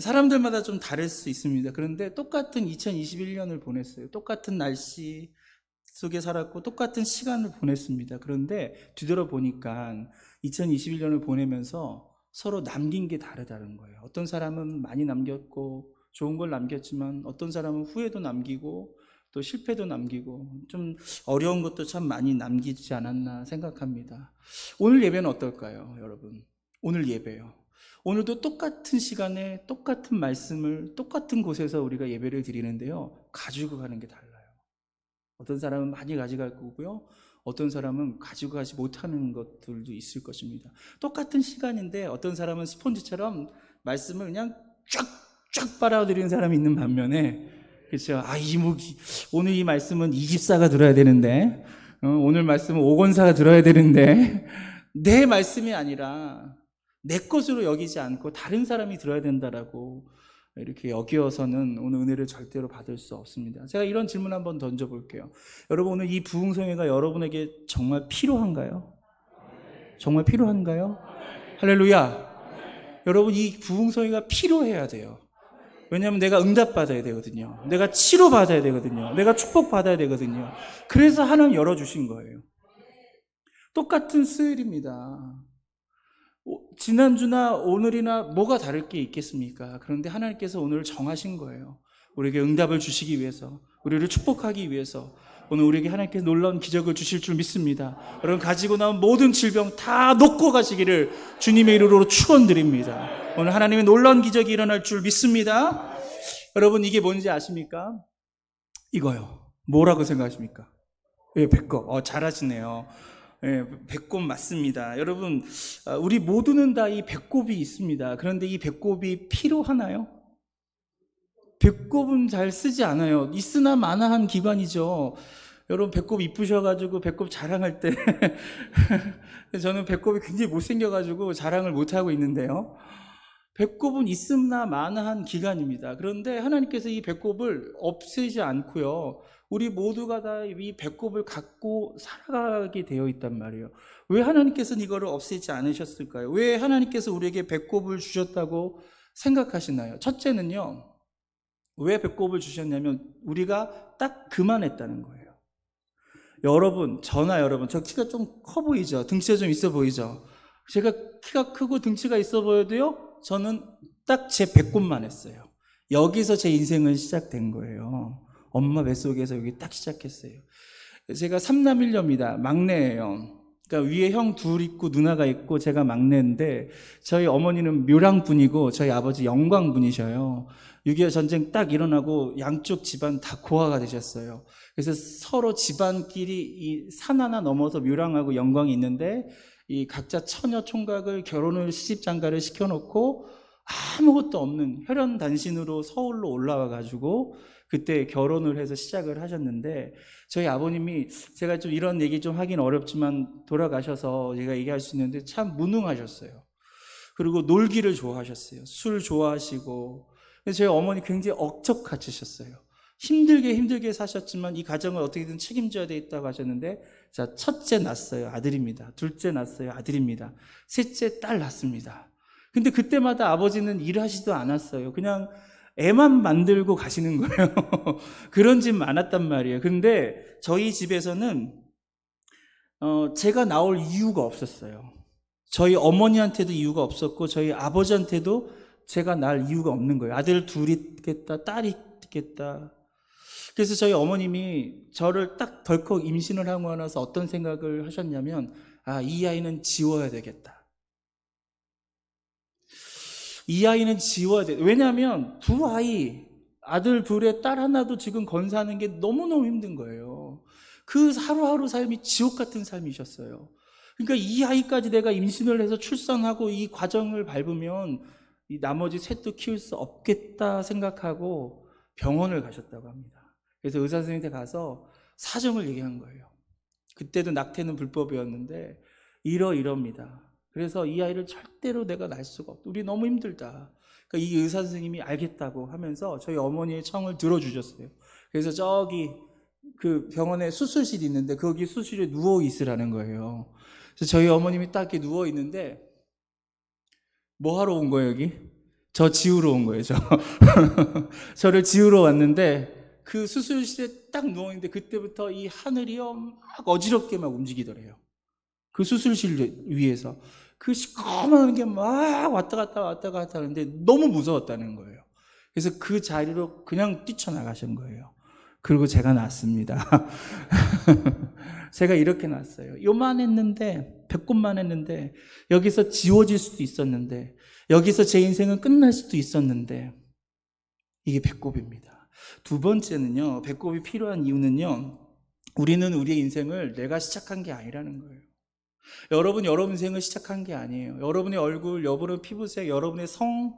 사람들마다 좀 다를 수 있습니다. 그런데 똑같은 2021년을 보냈어요. 똑같은 날씨 속에 살았고 똑같은 시간을 보냈습니다. 그런데 뒤돌아보니까 2021년을 보내면서 서로 남긴 게 다르다는 거예요. 어떤 사람은 많이 남겼고 좋은 걸 남겼지만 어떤 사람은 후회도 남기고 또 실패도 남기고 좀 어려운 것도 참 많이 남기지 않았나 생각합니다. 오늘 예배는 어떨까요, 여러분? 오늘 예배요. 오늘도 똑같은 시간에 똑같은 말씀을 똑같은 곳에서 우리가 예배를 드리는데요. 가지고 가는 게 달라요. 어떤 사람은 많이 가져갈 거고요. 어떤 사람은 가지고 가지 못하는 것들도 있을 것입니다. 똑같은 시간인데 어떤 사람은 스폰지처럼 말씀을 그냥 쫙쫙 빨아들이는 사람이 있는 반면에, 그렇죠? 오늘 이 말씀은 이집사가 들어야 되는데, 오늘 말씀은 오건사가 들어야 되는데, 내 말씀이 아니라 내 것으로 여기지 않고 다른 사람이 들어야 된다라고 이렇게 여기어서는 오늘 은혜를 절대로 받을 수 없습니다. 제가 이런 질문 한번 던져볼게요. 여러분, 오늘 이 부흥성회가 여러분에게 정말 필요한가요? 정말 필요한가요? 할렐루야. 여러분, 이 부흥성회가 필요해야 돼요. 왜냐하면 내가 응답받아야 되거든요. 내가 치료받아야 되거든요. 내가 축복받아야 되거든요. 그래서 하나님 열어주신 거예요. 똑같은 수요일입니다. 지난주나 오늘이나 뭐가 다를 게 있겠습니까? 그런데 하나님께서 오늘 정하신 거예요. 우리에게 응답을 주시기 위해서, 우리를 축복하기 위해서 오늘 우리에게 하나님께서 놀라운 기적을 주실 줄 믿습니다. 여러분, 가지고 나온 모든 질병 다 놓고 가시기를 주님의 이름으로 축원드립니다. 오늘 하나님의 놀라운 기적이 일어날 줄 믿습니다. 여러분, 이게 뭔지 아십니까? 이거요. 뭐라고 생각하십니까? 예, 배꼽. 잘하시네요. 예, 배꼽 맞습니다. 여러분, 우리 모두는 다 이 배꼽이 있습니다. 그런데 이 배꼽이 필요하나요? 배꼽은 잘 쓰지 않아요. 있으나 마나한 기관이죠. 여러분, 배꼽 이쁘셔가지고 배꼽 자랑할 때 저는 배꼽이 굉장히 못생겨가지고 자랑을 못하고 있는데요. 배꼽은 있으나 마나한 기관입니다. 그런데 하나님께서 이 배꼽을 없애지 않고요, 우리 모두가 다 이 배꼽을 갖고 살아가게 되어 있단 말이에요. 왜 하나님께서는 이거를 없애지 않으셨을까요? 왜 하나님께서 우리에게 배꼽을 주셨다고 생각하시나요? 첫째는요, 왜 배꼽을 주셨냐면 우리가 딱 그만했다는 거예요. 여러분, 여러분, 저 키가 좀 커 보이죠? 등치가 좀 있어 보이죠? 제가 키가 크고 등치가 있어 보여도요, 저는 딱 제 배꼽만 했어요. 여기서 제 인생은 시작된 거예요. 엄마 뱃속에서 여기 딱 시작했어요. 제가 삼남일녀입니다. 막내예요. 그러니까 위에 형 둘 있고 누나가 있고 제가 막내인데, 저희 어머니는 묘랑분이고 저희 아버지 영광분이셔요. 6.25 전쟁 딱 일어나고 양쪽 집안 다 고아가 되셨어요. 그래서 서로 집안끼리 이 산 하나 넘어서 묘랑하고 영광이 있는데, 이 각자 처녀 총각을 결혼을 시집장가를 시켜놓고 아무것도 없는 혈연 단신으로 서울로 올라와 가지고 그때 결혼을 해서 시작을 하셨는데, 저희 아버님이, 제가 좀 이런 얘기 좀 하긴 어렵지만 돌아가셔서 제가 얘기할 수 있는데 참 무능하셨어요. 그리고 놀기를 좋아하셨어요. 술 좋아하시고. 그래서 저희 어머니 굉장히 억척하셨어요. 힘들게 사셨지만 이 가정을 어떻게든 책임져야 되겠다고 하셨는데, 자, 첫째 낳았어요. 아들입니다. 둘째 낳았어요. 아들입니다. 셋째 딸 낳습니다. 근데 그때마다 아버지는 일하시도 않았어요. 그냥 애만 만들고 가시는 거예요. 그런 집 많았단 말이에요. 근데 저희 집에서는 제가 나올 이유가 없었어요. 저희 어머니한테도 이유가 없었고 저희 아버지한테도 제가 낳을 이유가 없는 거예요. 아들 둘이 있겠다, 딸이 있겠다. 그래서 저희 어머님이 저를 딱 덜컥 임신을 하고 나서 어떤 생각을 하셨냐면, 이 아이는 지워야 되겠다. 이 아이는 지워야 돼. 왜냐하면 두 아이, 아들 둘에 딸 하나도 지금 건사하는 게 너무너무 힘든 거예요. 그 하루하루 삶이 지옥 같은 삶이셨어요. 그러니까 이 아이까지 내가 임신을 해서 출산하고 이 과정을 밟으면 이 나머지 셋도 키울 수 없겠다 생각하고 병원을 가셨다고 합니다. 그래서 의사 선생님한테 가서 사정을 얘기한 거예요. 그때도 낙태는 불법이었는데 이러이러입니다. 그래서 이 아이를 절대로 내가 낳을 수가 없다. 우리 너무 힘들다. 그러니까 이 의사 선생님이 알겠다고 하면서 저희 어머니의 청을 들어주셨어요. 그래서 저기 그 병원에 수술실이 있는데 거기 수술에 누워 있으라는 거예요. 그래서 저희 어머님이 딱 이렇게 누워 있는데, 뭐 하러 온 거예요, 여기? 저 지우러 온 거예요, 저를 지우러 왔는데 그 수술실에 딱 누워있는데 그때부터 이 하늘이요 막 어지럽게 막 움직이더래요. 그 수술실 위에서 그 시커먼 게 막 왔다 갔다 하는데 너무 무서웠다는 거예요. 그래서 그 자리로 그냥 뛰쳐나가신 거예요. 그리고 제가 났습니다. 제가 이렇게 났어요. 요만했는데, 배꼽만 했는데, 여기서 지워질 수도 있었는데, 여기서 제 인생은 끝날 수도 있었는데, 이게 배꼽입니다. 두 번째는요, 배꼽이 필요한 이유는요, 우리는 우리의 인생을 내가 시작한 게 아니라는 거예요. 여러분 인생을 시작한 게 아니에요. 여러분의 얼굴, 여러분의 피부색, 여러분의 성,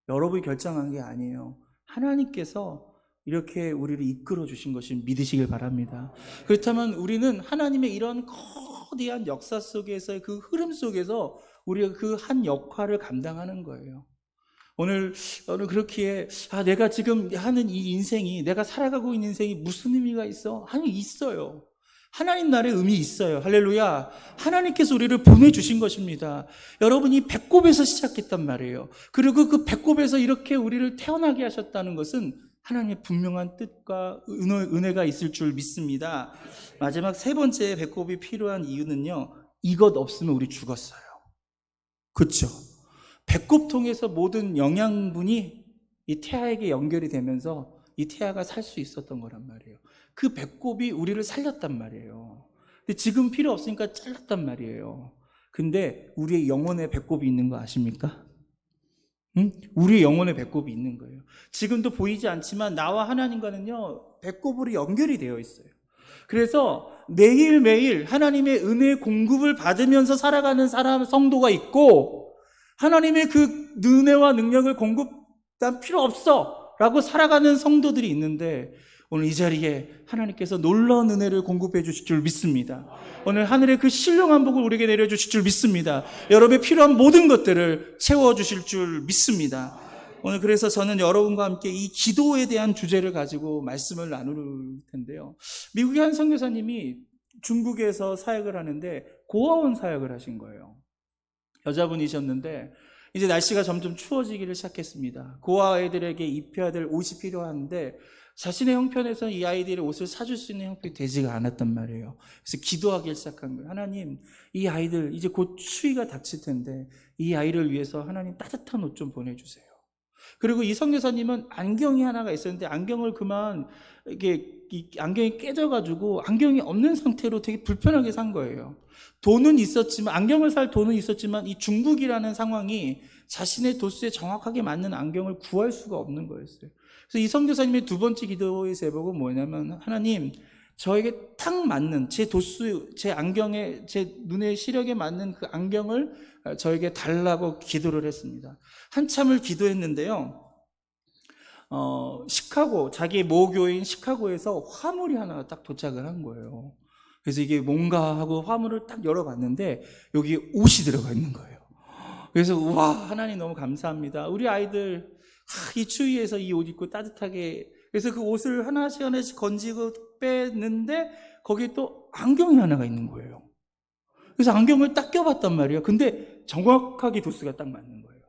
여러분이 결정한 게 아니에요. 하나님께서 이렇게 우리를 이끌어 주신 것을 믿으시길 바랍니다. 그렇다면 우리는 하나님의 이런 거대한 역사 속에서의 그 흐름 속에서 우리가 그 한 역할을 감당하는 거예요. 오늘 그렇기에 내가 지금 하는 이 인생이, 내가 살아가고 있는 인생이 무슨 의미가 있어? 아니, 있어요. 하나님 나라의 의미 있어요. 할렐루야. 하나님께서 우리를 보내주신 것입니다. 여러분이 배꼽에서 시작했단 말이에요. 그리고 그 배꼽에서 이렇게 우리를 태어나게 하셨다는 것은 하나님의 분명한 뜻과 은혜가 있을 줄 믿습니다. 마지막 세 번째 배꼽이 필요한 이유는요, 이것 없으면 우리 죽었어요. 그렇죠? 배꼽 통해서 모든 영양분이 이 태아에게 연결이 되면서 이 태아가 살 수 있었던 거란 말이에요. 그 배꼽이 우리를 살렸단 말이에요. 근데 지금 필요 없으니까 잘랐단 말이에요. 근데 우리의 영혼에 배꼽이 있는 거 아십니까? 응? 우리의 영혼에 배꼽이 있는 거예요. 지금도 보이지 않지만 나와 하나님과는요, 배꼽으로 연결이 되어 있어요. 그래서 매일매일 하나님의 은혜의 공급을 받으면서 살아가는 성도가 있고, 하나님의 그 은혜와 능력을 난 필요 없어 라고 살아가는 성도들이 있는데, 오늘 이 자리에 하나님께서 놀라운 은혜를 공급해 주실 줄 믿습니다. 오늘 하늘의 그 신령한 복을 우리에게 내려주실 줄 믿습니다. 여러분의 필요한 모든 것들을 채워주실 줄 믿습니다. 오늘 그래서 저는 여러분과 함께 이 기도에 대한 주제를 가지고 말씀을 나눌 텐데요. 미국의 한 선교사님이 중국에서 사역을 하는데 고아원 사역을 하신 거예요. 여자분이셨는데 이제 날씨가 점점 추워지기를 시작했습니다. 고아 아이들에게 입혀야 될 옷이 필요한데 자신의 형편에서는 이 아이들의 옷을 사줄 수 있는 형편이 되지가 않았단 말이에요. 그래서 기도하기 시작한 거예요. 하나님, 이 아이들 이제 곧 추위가 닥칠 텐데 이 아이를 위해서 하나님 따뜻한 옷 좀 보내주세요. 그리고 이 선교사님은 안경이 하나가 있었는데 안경을 안경이 깨져가지고 안경이 없는 상태로 되게 불편하게 산 거예요. 돈은 있었지만, 안경을 살 돈은 있었지만 이 중국이라는 상황이 자신의 도수에 정확하게 맞는 안경을 구할 수가 없는 거였어요. 그래서 이 선교사님의 두 번째 기도의 제목은 뭐냐면, 하나님, 저에게 딱 맞는 제 도수, 제 안경에, 제 눈의 시력에 맞는 그 안경을 저에게 달라고 기도를 했습니다. 한참을 기도했는데요. 자기 모교인 시카고에서 화물이 하나가 딱 도착을 한 거예요. 그래서 이게 뭔가 하고 화물을 딱 열어봤는데 여기에 옷이 들어가 있는 거예요. 그래서 와, 하나님 너무 감사합니다. 우리 아이들 이 추위에서 이 옷 입고 따뜻하게, 그래서 그 옷을 하나씩 건지고 뺐는데 거기에 또 안경이 하나가 있는 거예요. 그래서 안경을 딱 껴봤단 말이에요. 근데 정확하게 도수가 딱 맞는 거예요.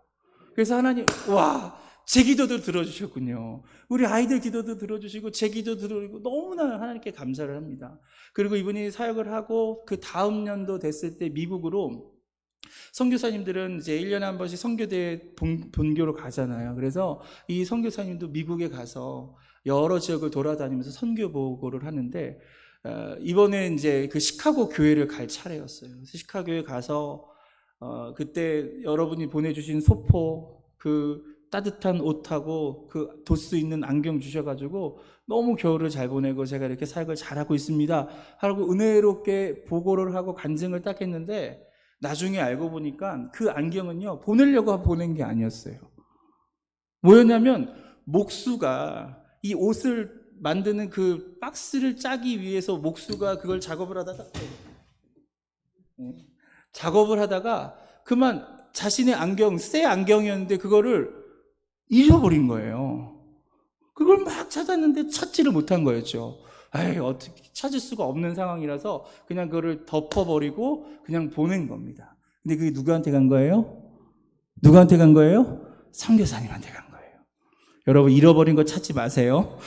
그래서 하나님, 와, 제 기도도 들어주셨군요. 우리 아이들 기도도 들어주시고 제 기도 들어주고 너무나 하나님께 감사를 합니다. 그리고 이분이 사역을 하고 그 다음 년도 됐을 때 미국으로, 선교사님들은 이제 1년에 한 번씩 선교대 본교로 가잖아요. 그래서 이 선교사님도 미국에 가서 여러 지역을 돌아다니면서 선교 보고를 하는데, 이번에 이제 그 시카고 교회를 갈 차례였어요. 그래서 시카고에 가서 그때 여러분이 보내주신 소포, 그 따뜻한 옷하고 그 도수 있는 안경 주셔가지고 너무 겨울을 잘 보내고 제가 이렇게 사역을 잘하고 있습니다 하고 은혜롭게 보고를 하고 간증을 딱 했는데, 나중에 알고 보니까 그 안경은요, 보내려고 보낸 게 아니었어요. 뭐였냐면, 목수가 이 옷을 만드는 그 박스를 짜기 위해서 목수가 그걸 작업을 하다가 그만 자신의 안경, 새 안경이었는데 그거를 잊어버린 거예요. 그걸 막 찾았는데 찾지를 못한 거였죠. 어떻게 찾을 수가 없는 상황이라서 그냥 그거를 덮어버리고 그냥 보낸 겁니다. 근데 그게 누구한테 간 거예요? 누구한테 간 거예요? 선교사님한테 간 거예요. 여러분 잃어버린 거 찾지 마세요.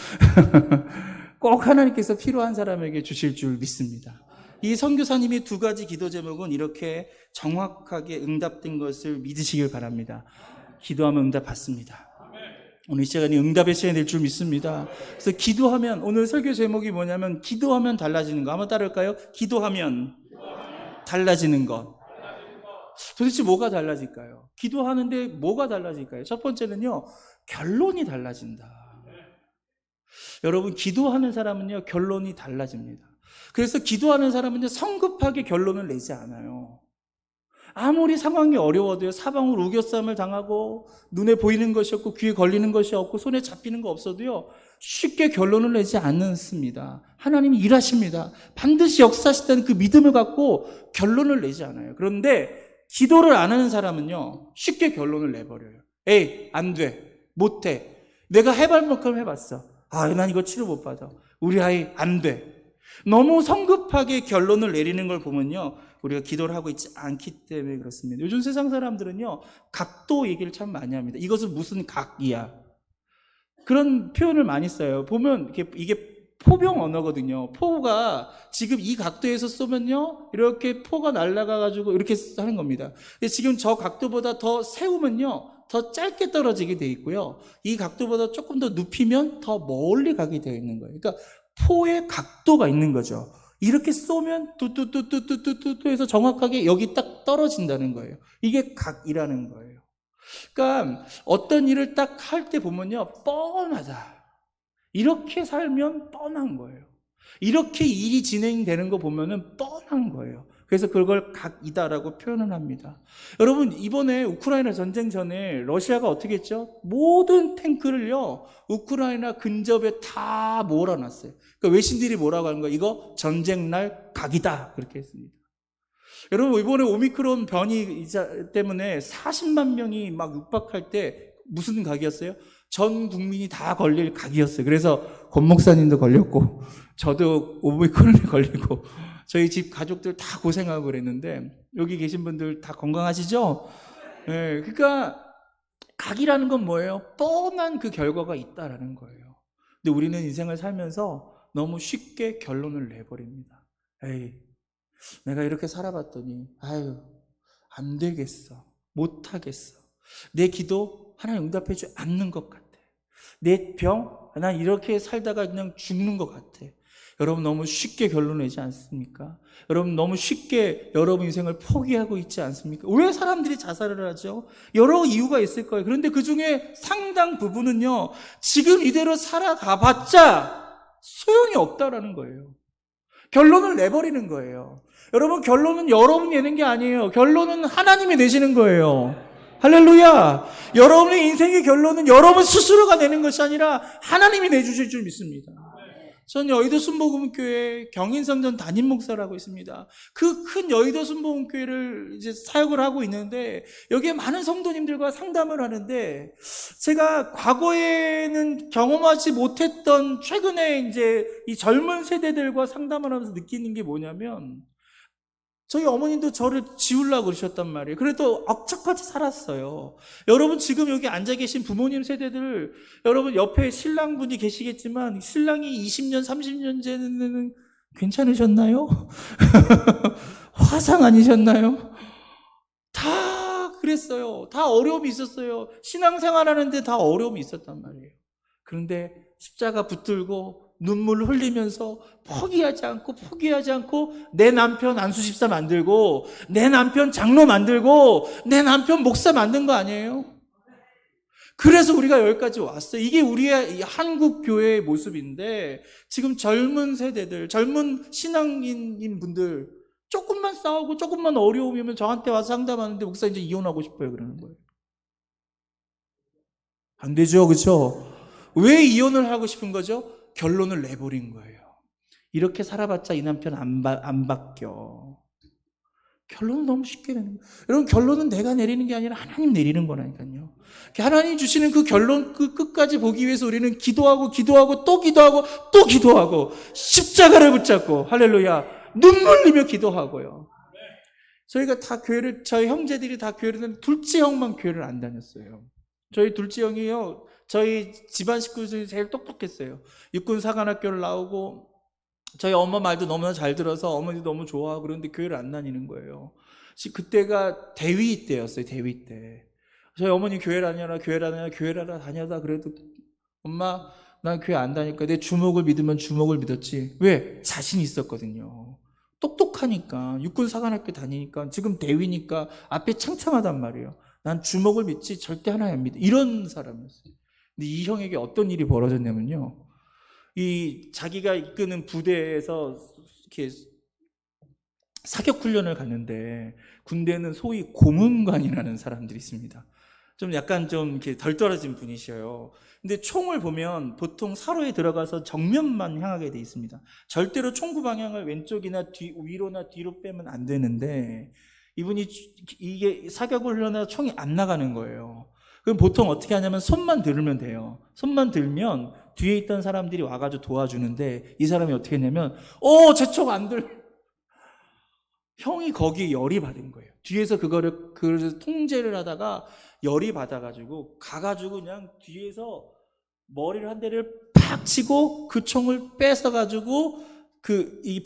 꼭 하나님께서 필요한 사람에게 주실 줄 믿습니다. 이 선교사님의 두 가지 기도 제목은 이렇게 정확하게 응답된 것을 믿으시길 바랍니다. 기도하면 응답 받습니다. 오늘 이 시간이 응답의 시간이 될 줄 믿습니다. 그래서 기도하면, 오늘 설교 제목이 뭐냐면 기도하면 달라지는 거. 한번 따라할까요? 기도하면 달라지는 것. 도대체 뭐가 달라질까요? 기도하는데 뭐가 달라질까요? 첫 번째는요, 결론이 달라진다. 여러분, 기도하는 사람은요, 결론이 달라집니다. 그래서 기도하는 사람은요, 성급하게 결론을 내지 않아요. 아무리 상황이 어려워도요, 사방으로 우겨쌈을 당하고 눈에 보이는 것이 없고 귀에 걸리는 것이 없고 손에 잡히는 거 없어도요, 쉽게 결론을 내지 않습니다. 하나님이 일하십니다. 반드시 역사하시다는 그 믿음을 갖고 결론을 내지 않아요. 그런데 기도를 안 하는 사람은요, 쉽게 결론을 내버려요. 에이, 안 돼, 못해, 내가 해볼 만큼 해봤어, 난 이거 치료 못 받아, 우리 아이 안 돼. 너무 성급하게 결론을 내리는 걸 보면요, 우리가 기도를 하고 있지 않기 때문에 그렇습니다. 요즘 세상 사람들은요, 각도 얘기를 참 많이 합니다. 이것은 무슨 각이야, 그런 표현을 많이 써요. 보면 이게 포병 언어거든요. 포가 지금 이 각도에서 쏘면요, 이렇게 포가 날아가가지고 이렇게 하는 겁니다. 근데 지금 저 각도보다 더 세우면요, 더 짧게 떨어지게 돼 있고요, 이 각도보다 조금 더 눕히면 더 멀리 가게 되어 있는 거예요. 그러니까 포의 각도가 있는 거죠. 이렇게 쏘면 뚜뚜뚜뚜뚜뚜뚜 해서 정확하게 여기 딱 떨어진다는 거예요. 이게 각이라는 거예요. 그러니까 어떤 일을 딱 할 때 보면요, 뻔하다. 이렇게 살면 뻔한 거예요. 이렇게 일이 진행되는 거 보면은 뻔한 거예요. 그래서 그걸 각이다라고 표현을 합니다. 여러분, 이번에 우크라이나 전쟁 전에 러시아가 어떻게 했죠? 모든 탱크를요, 우크라이나 근접에 다 몰아놨어요. 그러니까 외신들이 뭐라고 하는 거예요? 이거 전쟁 날 각이다, 그렇게 했습니다. 여러분, 이번에 오미크론 변이 때문에 40만 명이 막 육박할 때 무슨 각이었어요? 전 국민이 다 걸릴 각이었어요. 그래서 권 목사님도 걸렸고, 저도 오미크론에 걸리고, 저희 집 가족들 다 고생하고 그랬는데, 여기 계신 분들 다 건강하시죠? 네, 그러니까 각이라는 건 뭐예요? 뻔한 그 결과가 있다라는 거예요. 근데 우리는 인생을 살면서 너무 쉽게 결론을 내버립니다. 에이, 내가 이렇게 살아봤더니 안 되겠어, 못하겠어, 내 기도 하나님 응답해주지 않는 것 같아, 내 병, 난 이렇게 살다가 그냥 죽는 것 같아. 여러분, 너무 쉽게 결론 내지 않습니까? 여러분, 너무 쉽게 여러분 인생을 포기하고 있지 않습니까? 왜 사람들이 자살을 하죠? 여러 이유가 있을 거예요. 그런데 그 중에 상당 부분은요, 지금 이대로 살아가봤자 소용이 없다라는 거예요. 결론을 내버리는 거예요. 여러분, 결론은 여러분이 내는 게 아니에요. 결론은 하나님이 내시는 거예요. 할렐루야. 여러분의 인생의 결론은 여러분 스스로가 내는 것이 아니라 하나님이 내주실 줄 믿습니다. 저는 여의도 순복음교회 경인성전 담임 목사라고 있습니다. 그 큰 여의도 순복음교회를 이제 사역을 하고 있는데, 여기에 많은 성도님들과 상담을 하는데, 제가 과거에는 경험하지 못했던, 최근에 이제 이 젊은 세대들과 상담을 하면서 느끼는 게 뭐냐면, 저희 어머님도 저를 지우려고 그러셨단 말이에요. 그래도 억척같이 살았어요. 여러분, 지금 여기 앉아 계신 부모님 세대들, 여러분 옆에 신랑분이 계시겠지만, 신랑이 20년, 30년 전에는 괜찮으셨나요? 화상 아니셨나요? 다 그랬어요. 다 어려움이 있었어요. 신앙생활 하는데 다 어려움이 있었단 말이에요. 그런데 십자가 붙들고 눈물을 흘리면서 포기하지 않고 내 남편 안수집사 만들고, 내 남편 장로 만들고, 내 남편 목사 만든 거 아니에요? 그래서 우리가 여기까지 왔어요. 이게 우리의 한국 교회의 모습인데, 지금 젊은 세대들, 젊은 신앙인 분들, 조금만 싸우고 조금만 어려움이면 저한테 와서 상담하는데, 목사 이제 이혼하고 싶어요, 그러는 거예요. 안 되죠, 그렇죠? 왜 이혼을 하고 싶은 거죠? 결론을 내버린 거예요. 이렇게 살아봤자 이 남편 안 바뀌어. 결론은 너무 쉽게 내는 거예요. 여러분, 결론은 내가 내리는 게 아니라 하나님 내리는 거라니까요. 하나님 주시는 그 결론, 그 끝까지 보기 위해서 우리는 기도하고 또 기도하고 십자가를 붙잡고, 할렐루야, 눈물 흘리며 기도하고요. 저희가 다 교회를, 저희 형제들이 다 교회를, 둘째 형만 교회를 안 다녔어요. 저희 둘째 형이요, 저희 집안 식구 중에 제일 똑똑했어요. 육군사관학교를 나오고 저희 엄마 말도 너무나 잘 들어서 어머니도 너무 좋아하고, 그런데 교회를 안 다니는 거예요. 그때가 대위 때였어요. 대위 때. 저희 어머니 교회를 다녀라, 교회를 다녀라, 교회를 다녀라. 그래도 엄마, 난 교회 안 다니까. 내 주먹을 믿으면 주먹을 믿었지. 왜? 자신이 있었거든요. 똑똑하니까, 육군사관학교 다니니까, 지금 대위니까 앞에 창창하단 말이에요. 난 주먹을 믿지 절대 하나님 안 믿어. 이런 사람이었어요. 근데 이 형에게 어떤 일이 벌어졌냐면요, 이 자기가 이끄는 부대에서 이렇게 사격 훈련을 갔는데, 군대는 소위 고문관이라는 사람들이 있습니다. 좀 약간 좀 이렇게 덜 떨어진 분이셔요. 근데 총을 보면 보통 사로에 들어가서 정면만 향하게 돼 있습니다. 절대로 총구 방향을 왼쪽이나 위로나 뒤로 빼면 안 되는데, 이분이 이게 사격을 훈련하다 총이 안 나가는 거예요. 그럼 보통 어떻게 하냐면 손만 들으면 돼요. 손만 들면 뒤에 있던 사람들이 와가지고 도와주는데, 이 사람이 어떻게 했냐면, 제 총 안 들. 형이 거기에 열이 받은 거예요. 뒤에서 그거를 통제를 하다가 열이 받아가지고 가가지고 그냥 뒤에서 머리를 한 대를 팍 치고 그 총을 뺏어가지고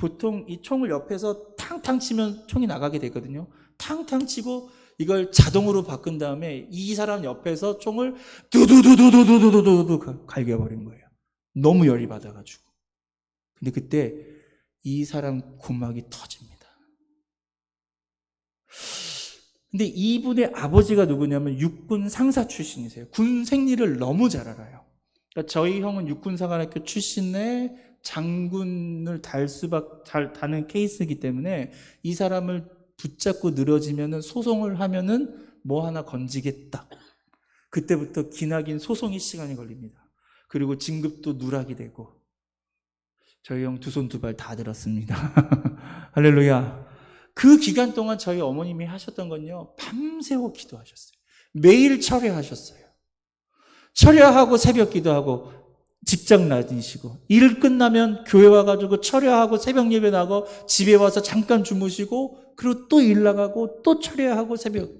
보통 이 총을 옆에서 탕탕 치면 총이 나가게 되거든요. 탕탕 치고 이걸 자동으로 바꾼 다음에 이 사람 옆에서 총을 두두두두두두두두두 갈겨버린 거예요. 너무 열이 받아가지고. 근데 그때 이 사람 구막이 터집니다. 근데 이분의 아버지가 누구냐면 육군 상사 출신이세요. 군 생리를 너무 잘 알아요. 그러니까 저희 형은 육군사관학교 출신의 장군을 다는 케이스이기 때문에 이 사람을 붙잡고 늘어지면은, 소송을 하면은 뭐 하나 건지겠다. 그때부터 기나긴 소송의 시간이 걸립니다. 그리고 진급도 누락이 되고. 저희 형 두 손 두 발 다 들었습니다. 할렐루야. 그 기간 동안 저희 어머님이 하셨던 건요, 밤새워 기도하셨어요. 매일 철야하셨어요. 철야하고 새벽 기도하고, 직장 다니시고, 일 끝나면 교회 와가지고 철야하고 새벽 예배 나고, 집에 와서 잠깐 주무시고, 그리고 또 일 나가고 또 철야하고 새벽.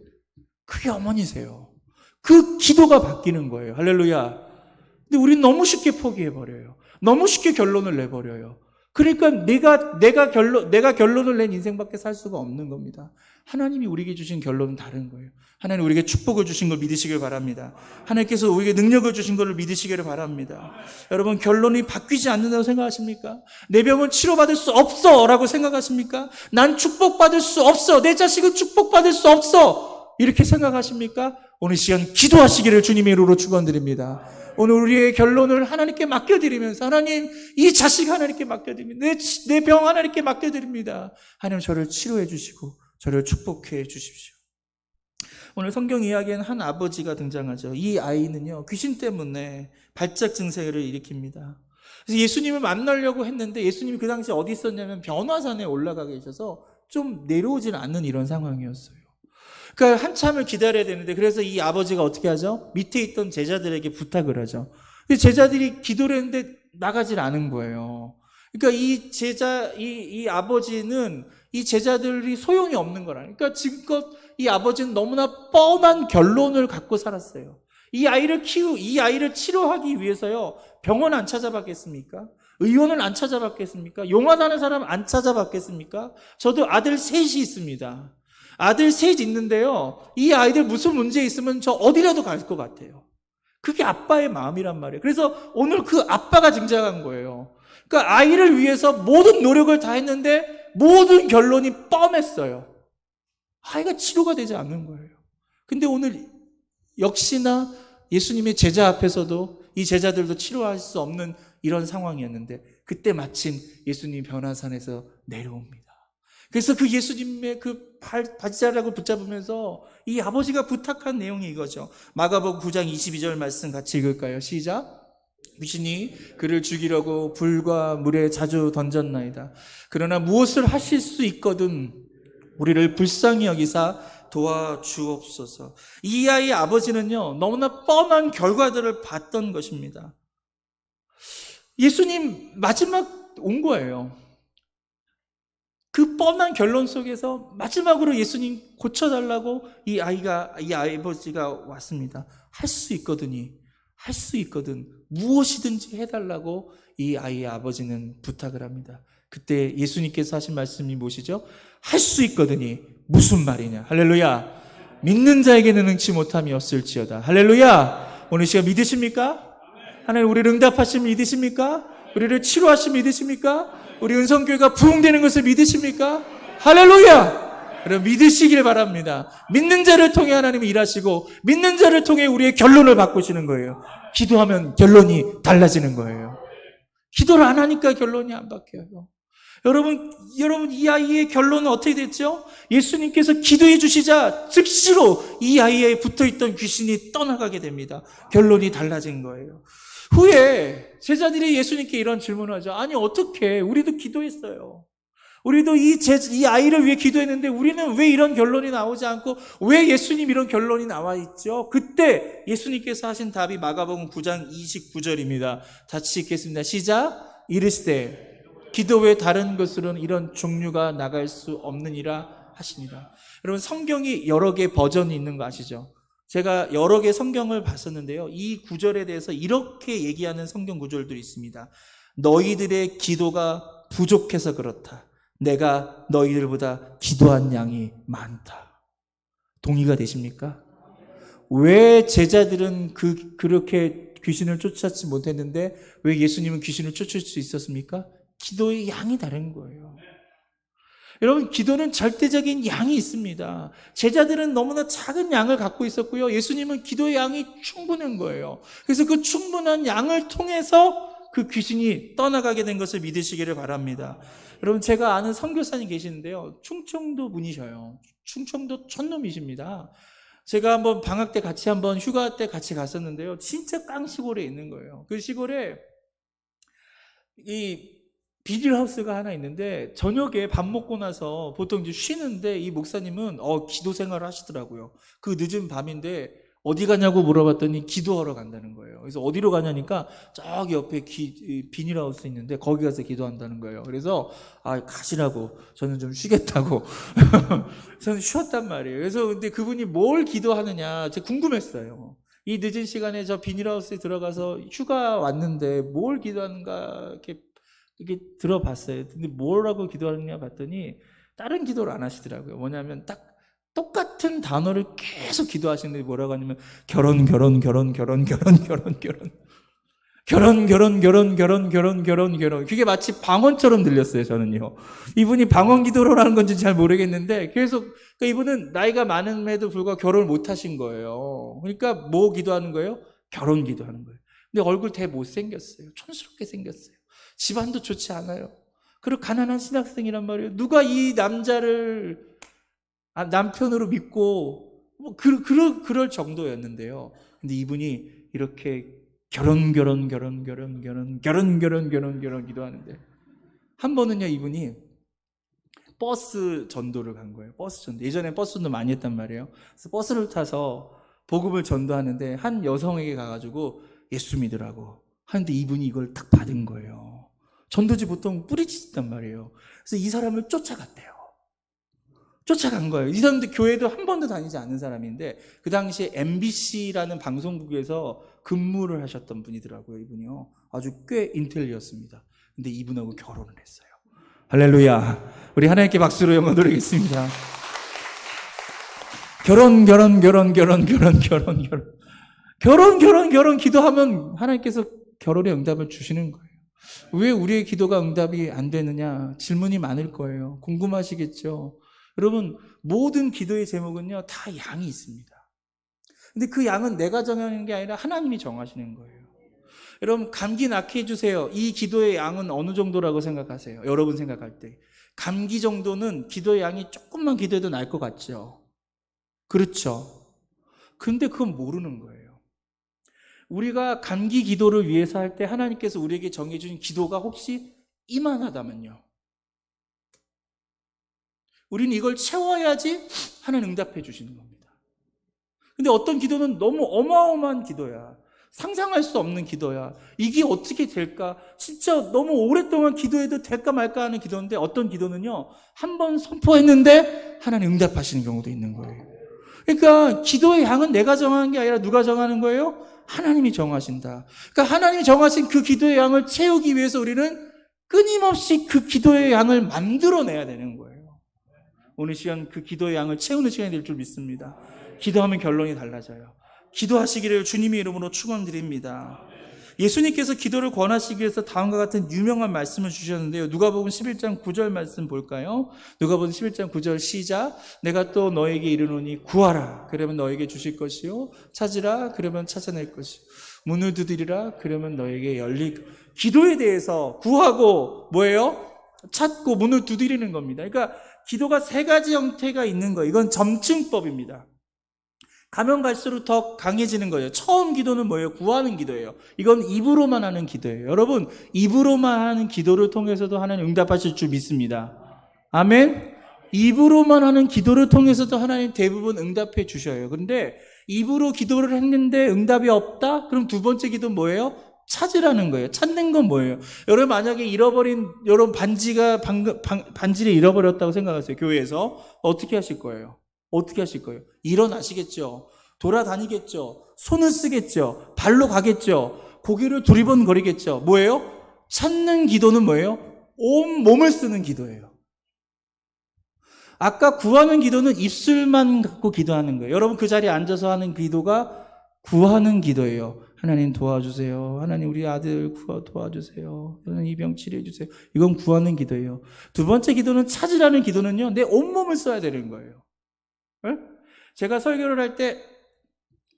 그게 어머니세요. 그 기도가 바뀌는 거예요. 할렐루야. 근데 우리는 너무 쉽게 포기해버려요. 너무 쉽게 결론을 내버려요. 그러니까 내가 결론을 낸 인생밖에 살 수가 없는 겁니다. 하나님이 우리에게 주신 결론은 다른 거예요. 하나님 우리에게 축복을 주신 걸 믿으시길 바랍니다. 하나님께서 우리에게 능력을 주신 걸 믿으시기를 바랍니다. 여러분, 결론이 바뀌지 않는다고 생각하십니까? 내 병은 치료받을 수 없어 라고 생각하십니까? 난 축복받을 수 없어, 내 자식은 축복받을 수 없어, 이렇게 생각하십니까? 오늘 시간 기도하시기를 주님의 이름으로 축원드립니다. 오늘 우리의 결론을 하나님께 맡겨드리면서, 하나님, 이 자식 하나님께 맡겨드립니다. 내 병 하나님께 맡겨드립니다. 하나님, 저를 치료해 주시고 저를 축복해 주십시오. 오늘 성경 이야기에는 한 아버지가 등장하죠. 이 아이는요, 귀신 때문에 발작 증세를 일으킵니다. 그래서 예수님을 만나려고 했는데, 예수님이 그 당시에 어디 있었냐면 변화산에 올라가 계셔서 좀 내려오질 않는 이런 상황이었어요. 그러니까 한참을 기다려야 되는데, 그래서 이 아버지가 어떻게 하죠? 밑에 있던 제자들에게 부탁을 하죠. 근데 제자들이 기도를 했는데 나가질 않은 거예요. 그러니까 이 아버지는 이 제자들이 소용이 없는 거라니까. 그러니까 지금껏 이 아버지는 너무나 뻔한 결론을 갖고 살았어요. 이 아이를 치료하기 위해서요, 병원 안 찾아봤겠습니까? 의원을 안 찾아봤겠습니까? 용하다는 사람 안 찾아봤겠습니까? 저도 아들 셋이 있습니다. 아들 셋 있는데요, 이 아이들 무슨 문제 있으면 저 어디라도 갈 것 같아요. 그게 아빠의 마음이란 말이에요. 그래서 오늘 그 아빠가 등장한 거예요. 그러니까 아이를 위해서 모든 노력을 다 했는데 모든 결론이 뻔했어요. 아이가 치료가 되지 않는 거예요. 근데 오늘 역시나 예수님의 제자 앞에서도 이 제자들도 치료할 수 없는 이런 상황이었는데, 그때 마침 예수님이 변화산에서 내려옵니다. 그래서 그 예수님의 그 바지자락을 붙잡으면서 이 아버지가 부탁한 내용이 이거죠. 마가복음 9장 22절 말씀 같이 읽을까요? 시작. 귀신이 그를 죽이려고 불과 물에 자주 던졌나이다. 그러나 무엇을 하실 수 있거든 우리를 불쌍히 여기사 도와주옵소서. 이 아이의 아버지는요, 너무나 뻔한 결과들을 봤던 것입니다. 예수님 마지막 온 거예요. 그 뻔한 결론 속에서 마지막으로 예수님 고쳐달라고 이 아버지가 왔습니다. 할 수 있거든요. 할 수 있거든. 무엇이든지 해달라고 이 아이의 아버지는 부탁을 합니다. 그때 예수님께서 하신 말씀이 무엇이죠? 할 수 있거든요. 무슨 말이냐? 할렐루야. 믿는 자에게는 능치 못함이 없을지어다. 할렐루야. 오늘 시간 믿으십니까? 하나님 우리를 응답하시면 믿으십니까? 우리를 치료하시면 믿으십니까? 우리 은성교회가 부흥되는 것을 믿으십니까? 할렐루야! 여러분 믿으시길 바랍니다. 믿는 자를 통해 하나님이 일하시고 믿는 자를 통해 우리의 결론을 바꾸시는 거예요. 기도하면 결론이 달라지는 거예요. 기도를 안 하니까 결론이 안 바뀌어요. 여러분 이 아이의 결론은 어떻게 됐죠? 예수님께서 기도해 주시자 즉시로 이 아이에 붙어있던 귀신이 떠나가게 됩니다. 결론이 달라진 거예요. 후에 제자들이 예수님께 이런 질문을 하죠. 아니 어떻게 우리도 기도했어요. 우리도 이 아이를 위해 기도했는데 우리는 왜 이런 결론이 나오지 않고 왜 예수님 이런 결론이 나와 있죠? 그때 예수님께서 하신 답이 마가복음 9장 29절입니다. 같이 읽겠습니다. 시작. 이르시되 기도 외 다른 것으로는 이런 종류가 나갈 수 없느니라 하시니라. 여러분 성경이 여러 개 버전이 있는 거 아시죠? 제가 여러 개 성경을 봤었는데요. 이 구절에 대해서 이렇게 얘기하는 성경 구절들이 있습니다. 너희들의 기도가 부족해서 그렇다. 내가 너희들보다 기도한 양이 많다. 동의가 되십니까? 왜 제자들은 그렇게 귀신을 쫓았지 못했는데 왜 예수님은 귀신을 쫓을 수 있었습니까? 기도의 양이 다른 거예요. 여러분 기도는 절대적인 양이 있습니다. 제자들은 너무나 작은 양을 갖고 있었고요. 예수님은 기도의 양이 충분한 거예요. 그래서 그 충분한 양을 통해서 그 귀신이 떠나가게 된 것을 믿으시기를 바랍니다. 여러분 제가 아는 선교사님 계시는데요. 충청도 분이셔요. 충청도 촌놈이십니다. 제가 한번 방학 때 같이 한번 휴가 때 같이 갔었는데요. 진짜 깡 시골에 있는 거예요. 그 시골에 이 비닐하우스가 하나 있는데 저녁에 밥 먹고 나서 보통 이제 쉬는데 이 목사님은 기도 생활을 하시더라고요. 그 늦은 밤인데 어디 가냐고 물어봤더니 기도하러 간다는 거예요. 그래서 어디로 가냐니까 저기 옆에 비닐하우스 있는데 거기 가서 기도한다는 거예요. 그래서 가시라고 저는 좀 쉬겠다고 저는 쉬었단 말이에요. 그래서 근데 그분이 뭘 기도하느냐 제가 궁금했어요. 이 늦은 시간에 저 비닐하우스에 들어가서 휴가 왔는데 뭘 기도하는가 이렇게 들어봤어요. 근데 뭐라고 기도하느냐 봤더니 다른 기도를 안 하시더라고요. 뭐냐면 딱 똑같은 단어를 계속 기도하시는데 뭐라고 하냐면 결혼 그게 마치 방언처럼 들렸어요. 저는요. 이분이 방언 기도를 하는 건지 잘 모르겠는데 계속 그러니까 이분은 나이가 많음에도 불구하고 결혼을 못 하신 거예요. 그러니까 뭐 기도하는 거예요? 결혼 기도하는 거예요. 근데 얼굴 되게 못생겼어요. 촌스럽게 생겼어요. 집안도 좋지 않아요. 그리고 가난한 신학생이란 말이에요. 누가 이 남자를 남편으로 믿고 그럴 정도였는데요. 근데 이분이 이렇게 결혼 기도하는데 한 번은요 이분이 버스 전도를 간 거예요. 버스 전도. 예전에 버스 전도 많이 했단 말이에요. 그래서 버스를 타서 복음을 전도하는데 한 여성에게 가가지고 예수 믿으라고 하는데 이분이 이걸 딱 받은 거예요. 전도지 보통 뿌리치단 말이에요. 그래서 이 사람을 쫓아갔대요. 쫓아간 거예요. 이 사람도 교회도 한 번도 다니지 않는 사람인데 그 당시에 MBC라는 방송국에서 근무를 하셨던 분이더라고요. 이분이요. 아주 꽤 인텔리였습니다. 근데 이분하고 결혼을 했어요. 할렐루야. 우리 하나님께 박수로 영광 돌리겠습니다. 결혼 기도하면 하나님께서 결혼의 응답을 주시는 거예요. 왜 우리의 기도가 응답이 안 되느냐? 질문이 많을 거예요. 궁금하시겠죠? 여러분, 모든 기도의 제목은요, 다 양이 있습니다. 근데 그 양은 내가 정하는 게 아니라 하나님이 정하시는 거예요. 여러분, 감기 낫게 해주세요. 이 기도의 양은 어느 정도라고 생각하세요? 여러분 생각할 때. 감기 정도는 기도의 양이 조금만 기도해도 날 것 같죠? 그렇죠? 근데 그건 모르는 거예요. 우리가 감기 기도를 위해서 할 때 하나님께서 우리에게 정해준 기도가 혹시 이만하다면요. 우리는 이걸 채워야지 하나님 응답해 주시는 겁니다. 근데 어떤 기도는 너무 어마어마한 기도야. 상상할 수 없는 기도야. 이게 어떻게 될까? 진짜 너무 오랫동안 기도해도 될까 말까 하는 기도인데, 어떤 기도는요, 한 번 선포했는데 하나님 응답하시는 경우도 있는 거예요. 그러니까 기도의 양은 내가 정하는 게 아니라 누가 정하는 거예요? 하나님이 정하신다. 그러니까 하나님이 정하신 그 기도의 양을 채우기 위해서 우리는 끊임없이 그 기도의 양을 만들어내야 되는 거예요. 오늘 시간 그 기도의 양을 채우는 시간이 될 줄 믿습니다. 기도하면 결론이 달라져요. 기도하시기를 주님의 이름으로 축원드립니다. 예수님께서 기도를 권하시기 위해서 다음과 같은 유명한 말씀을 주셨는데요. 누가복음 11장 9절 말씀 볼까요? 누가복음 11장 9절 시작. 내가 또 너에게 이르노니 구하라 그러면 너에게 주실 것이요 찾으라 그러면 찾아낼 것이요 문을 두드리라 그러면 너에게 열릴. 기도에 대해서 구하고 뭐예요? 찾고 문을 두드리는 겁니다. 그러니까 기도가 세 가지 형태가 있는 거예요. 이건 점층법입니다. 가면 갈수록 더 강해지는 거예요. 처음 기도는 뭐예요? 구하는 기도예요. 이건 입으로만 하는 기도예요. 여러분, 입으로만 하는 기도를 통해서도 하나님 응답하실 줄 믿습니다. 아멘? 입으로만 하는 기도를 통해서도 하나님 대부분 응답해 주셔요. 그런데 입으로 기도를 했는데 응답이 없다? 그럼 두 번째 기도는 뭐예요? 찾으라는 거예요. 찾는 건 뭐예요? 여러분 만약에 잃어버린 여러분 반지를 잃어버렸다고 생각하세요. 교회에서 어떻게 하실 거예요? 어떻게 하실 거예요? 일어나시겠죠. 돌아다니겠죠. 손을 쓰겠죠. 발로 가겠죠. 고개를 두리번거리겠죠. 뭐예요? 찾는 기도는 뭐예요? 온 몸을 쓰는 기도예요. 아까 구하는 기도는 입술만 갖고 기도하는 거예요. 여러분 그 자리에 앉아서 하는 기도가 구하는 기도예요. 하나님 도와주세요. 하나님 우리 아들 도와주세요. 하나님 이 병 치료해 주세요. 이건 구하는 기도예요. 두 번째 기도는 찾으라는 기도는요. 내 온몸을 써야 되는 거예요. 제가 설교를 할 때,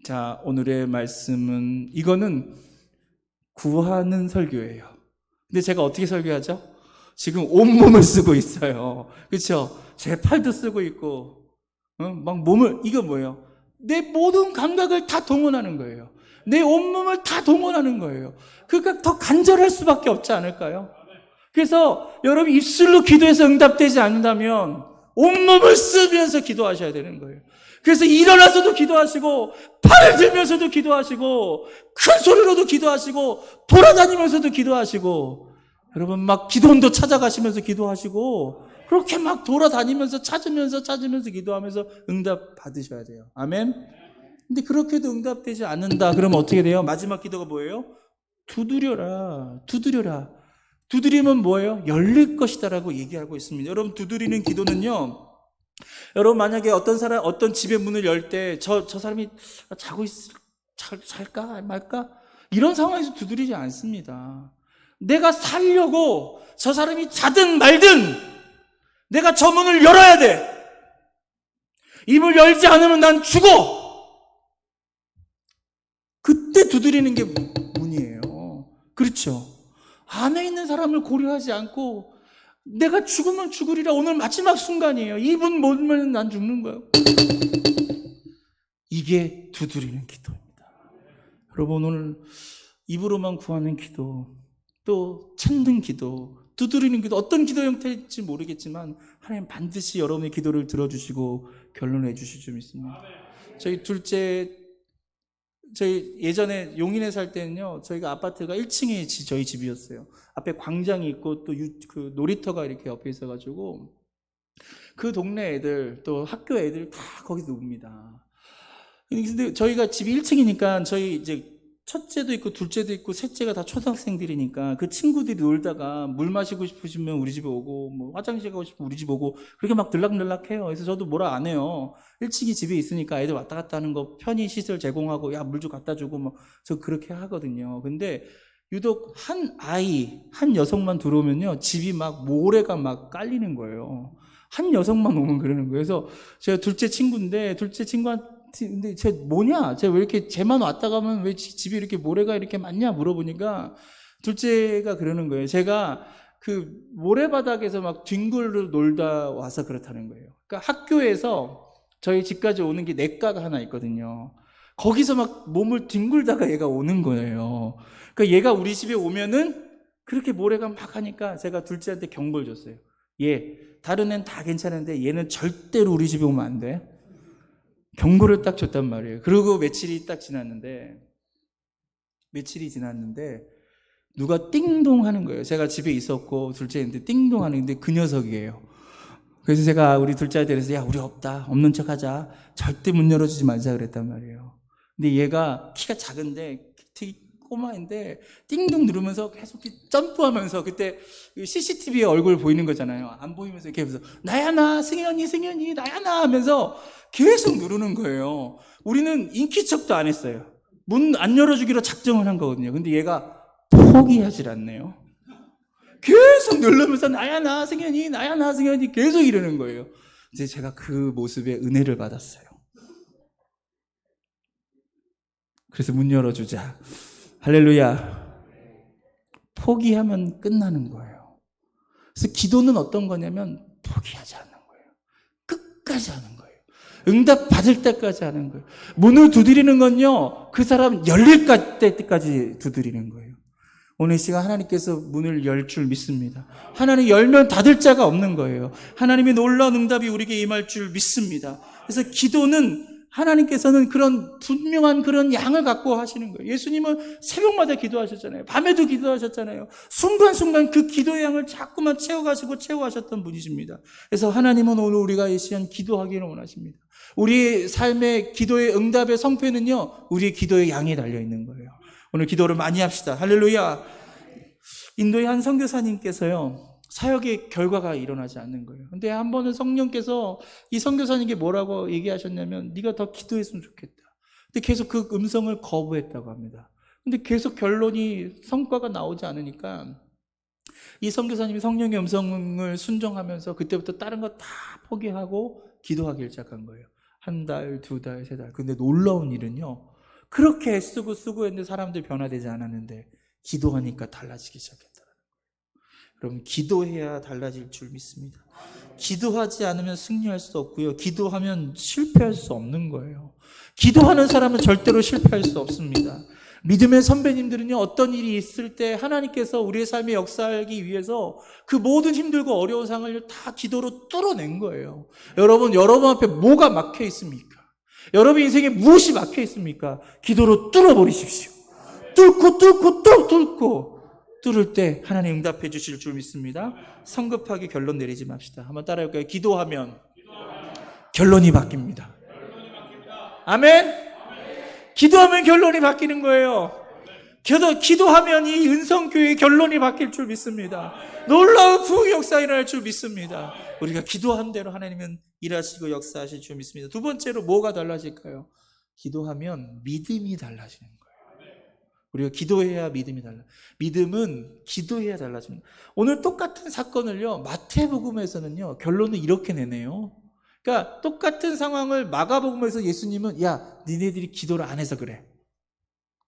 자, 오늘의 말씀은, 이거는 구하는 설교예요. 근데 제가 어떻게 설교하죠? 지금 온몸을 쓰고 있어요. 그렇죠? 제 팔도 쓰고 있고, 막 몸을, 이거 뭐예요? 내 모든 감각을 다 동원하는 거예요. 내 온몸을 다 동원하는 거예요. 그러니까 더 간절할 수밖에 없지 않을까요? 그래서 여러분 입술로 기도해서 응답되지 않는다면 온몸을 쓰면서 기도하셔야 되는 거예요. 그래서 일어나서도 기도하시고 팔을 들면서도 기도하시고 큰 소리로도 기도하시고 돌아다니면서도 기도하시고 여러분 막 기도원도 찾아가시면서 기도하시고 그렇게 막 돌아다니면서 찾으면서 기도하면서 응답 받으셔야 돼요. 아멘. 근데 그렇게도 응답되지 않는다. 그러면 어떻게 돼요? 마지막 기도가 뭐예요? 두드려라. 두드리면 뭐예요? 열릴 것이다라고 얘기하고 있습니다. 여러분 두드리는 기도는요. 여러분 만약에 어떤 집의 문을 열 때 저 사람이 잘까 말까 이런 상황에서 두드리지 않습니다. 내가 살려고 저 사람이 자든 말든 내가 저 문을 열어야 돼. 이 문을 열지 않으면 난 죽어. 그때 두드리는 게 문이에요. 그렇죠? 안에 있는 사람을 고려하지 않고 내가 죽으면 죽으리라. 오늘 마지막 순간이에요. 이 문 못 열면 난 죽는 거예요. 이게 두드리는 기도입니다. 여러분 오늘 입으로만 구하는 기도, 또 찾는 기도, 두드리는 기도, 어떤 기도 형태일지 모르겠지만 하나님 반드시 여러분의 기도를 들어주시고 결론해 주실 줄 믿습니다. 저희 예전에 용인에 살 때는요, 저희가 아파트가 1층에 저희 집이었어요. 앞에 광장이 있고 또 그 놀이터가 이렇게 옆에 있어가지고 그 동네 애들 또 학교 애들 다 거기서 놉니다. 근데 저희가 집이 1층이니까 저희 이제 첫째도 있고 둘째도 있고 셋째가 다 초등학생들이니까 그 친구들이 놀다가 물 마시고 싶으시면 우리 집에 오고 뭐 화장실 가고 싶으면 우리 집 오고 그렇게 막 들락날락해요. 그래서 저도 뭐라 안 해요. 1층이 집에 있으니까 애들 왔다 갔다 하는 거 편의 시설 제공하고 야 물 좀 갖다 주고 뭐 저 그렇게 하거든요. 근데 유독 한 여성만 들어오면요 집이 막 모래가 막 깔리는 거예요. 한 여성만 오면 그러는 거예요. 그래서 제가 둘째 친구인데 둘째 친구한테 근데 쟤 뭐냐? 쟤 왜 이렇게 쟤만 왔다 가면 왜 집에 이렇게 모래가 이렇게 많냐? 물어보니까 둘째가 그러는 거예요. 제가 그 모래바닥에서 막 뒹굴로 놀다 와서 그렇다는 거예요. 그러니까 학교에서 저희 집까지 오는 게 냇가가 하나 있거든요. 거기서 막 몸을 뒹굴다가 얘가 오는 거예요. 그러니까 얘가 우리 집에 오면은 그렇게 모래가 막 하니까 제가 둘째한테 경고를 줬어요. 다른 애는 다 괜찮은데 얘는 절대로 우리 집에 오면 안 돼. 경고를 딱 줬단 말이에요. 그리고 며칠이 딱 지났는데 며칠이 지났는데 누가 띵동 하는 거예요. 제가 집에 있었고 둘째 있는데 띵동 하는데 그 녀석이에요. 그래서 제가 우리 둘째한테 그래서 야, 우리 없다. 없는 척 하자. 절대 문 열어주지 말자 그랬단 말이에요. 근데 얘가 키가 작은데 되게 꼬마인데 띵동 누르면서 계속 점프하면서 그때 CCTV에 얼굴 보이는 거잖아요. 안 보이면서 이렇게 하면서 나야 나 승현이 나야 나 하면서 계속 누르는 거예요. 우리는 인기척도 안 했어요. 문 안 열어주기로 작정을 한 거거든요. 근데 얘가 포기하질 않네요. 계속 누르면서 나야 나 승현이 계속 이러는 거예요. 이제 제가 그 모습에 은혜를 받았어요. 그래서 문 열어주자. 할렐루야. 포기하면 끝나는 거예요. 그래서 기도는 어떤 거냐면 포기하지 않는 거예요. 끝까지 하는 거예요. 응답 받을 때까지 하는 거예요. 문을 두드리는 건요, 그 사람 열릴 때까지 두드리는 거예요. 오늘 시간 하나님께서 문을 열 줄 믿습니다. 하나님 열면 닫을 자가 없는 거예요. 하나님의 놀라운 응답이 우리에게 임할 줄 믿습니다. 그래서 기도는 하나님께서는 그런 분명한 그런 양을 갖고 하시는 거예요. 예수님은 새벽마다 기도하셨잖아요. 밤에도 기도하셨잖아요. 순간순간 그 기도의 양을 자꾸만 채워가시고 채워하셨던 분이십니다. 그래서 하나님은 오늘 우리가 이 시간 기도하기를 원하십니다. 우리의 삶의 기도의 응답의 성패는요, 우리의 기도의 양에 달려있는 거예요. 오늘 기도를 많이 합시다. 할렐루야. 인도의 한 선교사님께서요, 사역의 결과가 일어나지 않는 거예요. 근데 한 번은 성령께서 이 선교사님께 뭐라고 얘기하셨냐면 네가 더 기도했으면 좋겠다. 근데 계속 그 음성을 거부했다고 합니다. 근데 계속 결론이 성과가 나오지 않으니까 이 선교사님이 성령의 음성을 순종하면서 그때부터 다른 거 다 포기하고 기도하기 시작한 거예요. 한 달, 두 달, 세 달. 근데 놀라운 일은요, 그렇게 애쓰고 했는데 사람들이 변화되지 않았는데 기도하니까 달라지기 시작했다는 거예요. 여러분, 기도해야 달라질 줄 믿습니다. 기도하지 않으면 승리할 수 없고요, 기도하면 실패할 수 없는 거예요. 기도하는 사람은 절대로 실패할 수 없습니다. 믿음의 선배님들은요, 어떤 일이 있을 때 하나님께서 우리의 삶에 역사하기 위해서 그 모든 힘들고 어려운 상황을 다 기도로 뚫어낸 거예요. 여러분 앞에 뭐가 막혀 있습니까? 여러분 인생에 무엇이 막혀 있습니까? 기도로 뚫어버리십시오. 뚫을 때 하나님 응답해 주실 줄 믿습니다. 성급하게 결론 내리지 맙시다. 한번 따라해볼까요? 기도하면 결론이 바뀝니다. 아멘? 기도하면 결론이 바뀌는 거예요. 기도하면 이 은성교회의 결론이 바뀔 줄 믿습니다. 놀라운 부흥 역사 일어날 줄 믿습니다. 우리가 기도한 대로 하나님은 일하시고 역사하실 줄 믿습니다. 두 번째로 뭐가 달라질까요? 기도하면 믿음이 달라지는 거예요. 우리가 기도해야 믿음이 달라. 믿음은 기도해야 달라집니다. 오늘 똑같은 사건을요, 마태복음에서는요, 결론을 이렇게 내네요. 그러니까 똑같은 상황을 마가복음에서 예수님은 야, 니네들이 기도를 안 해서 그래.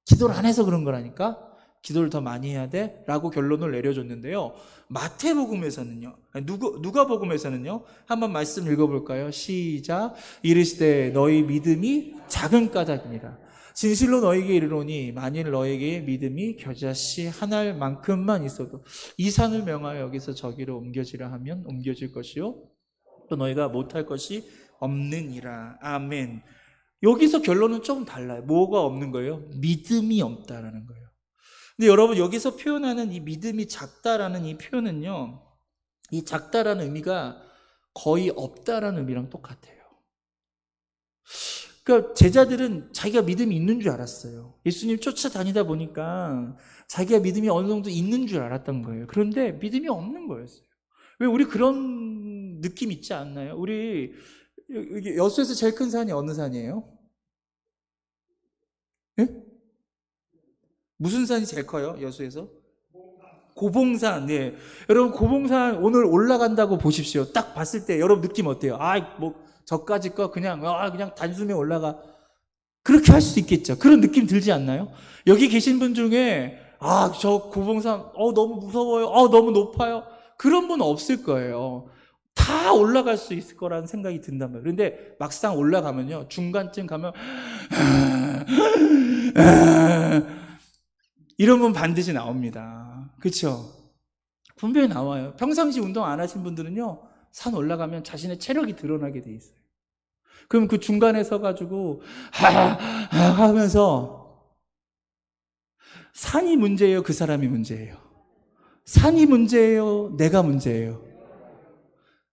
기도를 안 해서 그런 거라니까. 기도를 더 많이 해야 돼 라고 결론을 내려줬는데요, 마태복음에서는요, 누가복음에서는요, 한번 말씀 읽어볼까요? 시작. 이르시되 너희 믿음이 작은 까닭이니라. 진실로 너희에게 이르노니 만일 너희에게 믿음이 겨자씨 한 알만큼만 있어도 이 산을 명하여 여기서 저기로 옮겨지라 하면 옮겨질 것이요 또 너희가 못할 것이 없느니라. 아멘. 여기서 결론은 조금 달라요. 뭐가 없는 거예요? 믿음이 없다라는 거예요. 근데 여러분, 여기서 표현하는 이 믿음이 작다라는 이 표현은요, 이 작다라는 의미가 거의 없다라는 의미랑 똑같아요. 그러니까 제자들은 자기가 믿음이 있는 줄 알았어요. 예수님 쫓아다니다 보니까 자기가 믿음이 어느 정도 있는 줄 알았던 거예요. 그런데 믿음이 없는 거였어요. 왜 우리 그런 느낌 있지 않나요? 우리 여수에서 제일 큰 산이 어느 산이에요? 예? 무슨 산이 제일 커요? 여수에서? 고봉산. 네. 여러분, 고봉산 오늘 올라간다고 보십시오. 딱 봤을 때 여러분 느낌 어때요? 저까지 거 그냥 단숨에 올라가. 그렇게 할 수 있겠죠. 그런 느낌 들지 않나요? 여기 계신 분 중에 저 고봉산 너무 무서워요. 너무 높아요. 그런 분 없을 거예요. 다 올라갈 수 있을 거라는 생각이 든단 말이에요. 그런데 막상 올라가면요, 중간쯤 가면 이런 분 반드시 나옵니다. 그렇죠? 분명히 나와요. 평상시 운동 안 하신 분들은요, 산 올라가면 자신의 체력이 드러나게 돼 있어요. 그럼 그 중간에 서가지고 하면서 산이 문제예요? 그 사람이 문제예요? 산이 문제예요? 내가 문제예요?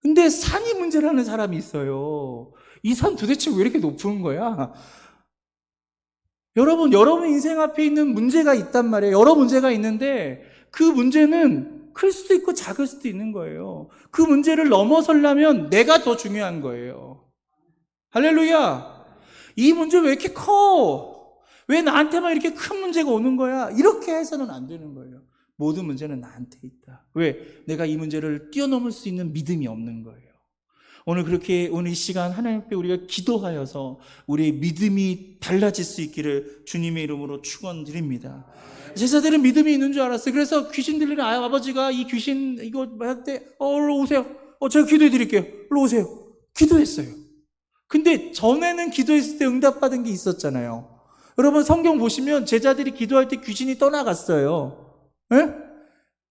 근데 산이 문제라는 사람이 있어요. 이 산 도대체 왜 이렇게 높은 거야? 여러분 인생 앞에 있는 문제가 있단 말이에요. 여러 문제가 있는데 그 문제는 클 수도 있고 작을 수도 있는 거예요. 그 문제를 넘어서려면 내가 더 중요한 거예요. 할렐루야! 이 문제 왜 이렇게 커? 왜 나한테만 이렇게 큰 문제가 오는 거야? 이렇게 해서는 안 되는 거예요. 모든 문제는 나한테 있다. 왜? 내가 이 문제를 뛰어넘을 수 있는 믿음이 없는 거예요. 오늘 이 시간 하나님 앞에 우리가 기도하여서 우리의 믿음이 달라질 수 있기를 주님의 이름으로 축원드립니다. 제자들은 믿음이 있는 줄 알았어요. 그래서 귀신 들리는 아버지가 이 귀신 이거 할 때 일로 오세요. 제가 기도해 드릴게요. 일로 오세요. 기도했어요. 근데 전에는 기도했을 때 응답받은 게 있었잖아요. 여러분 성경 보시면 제자들이 기도할 때 귀신이 떠나갔어요. 예?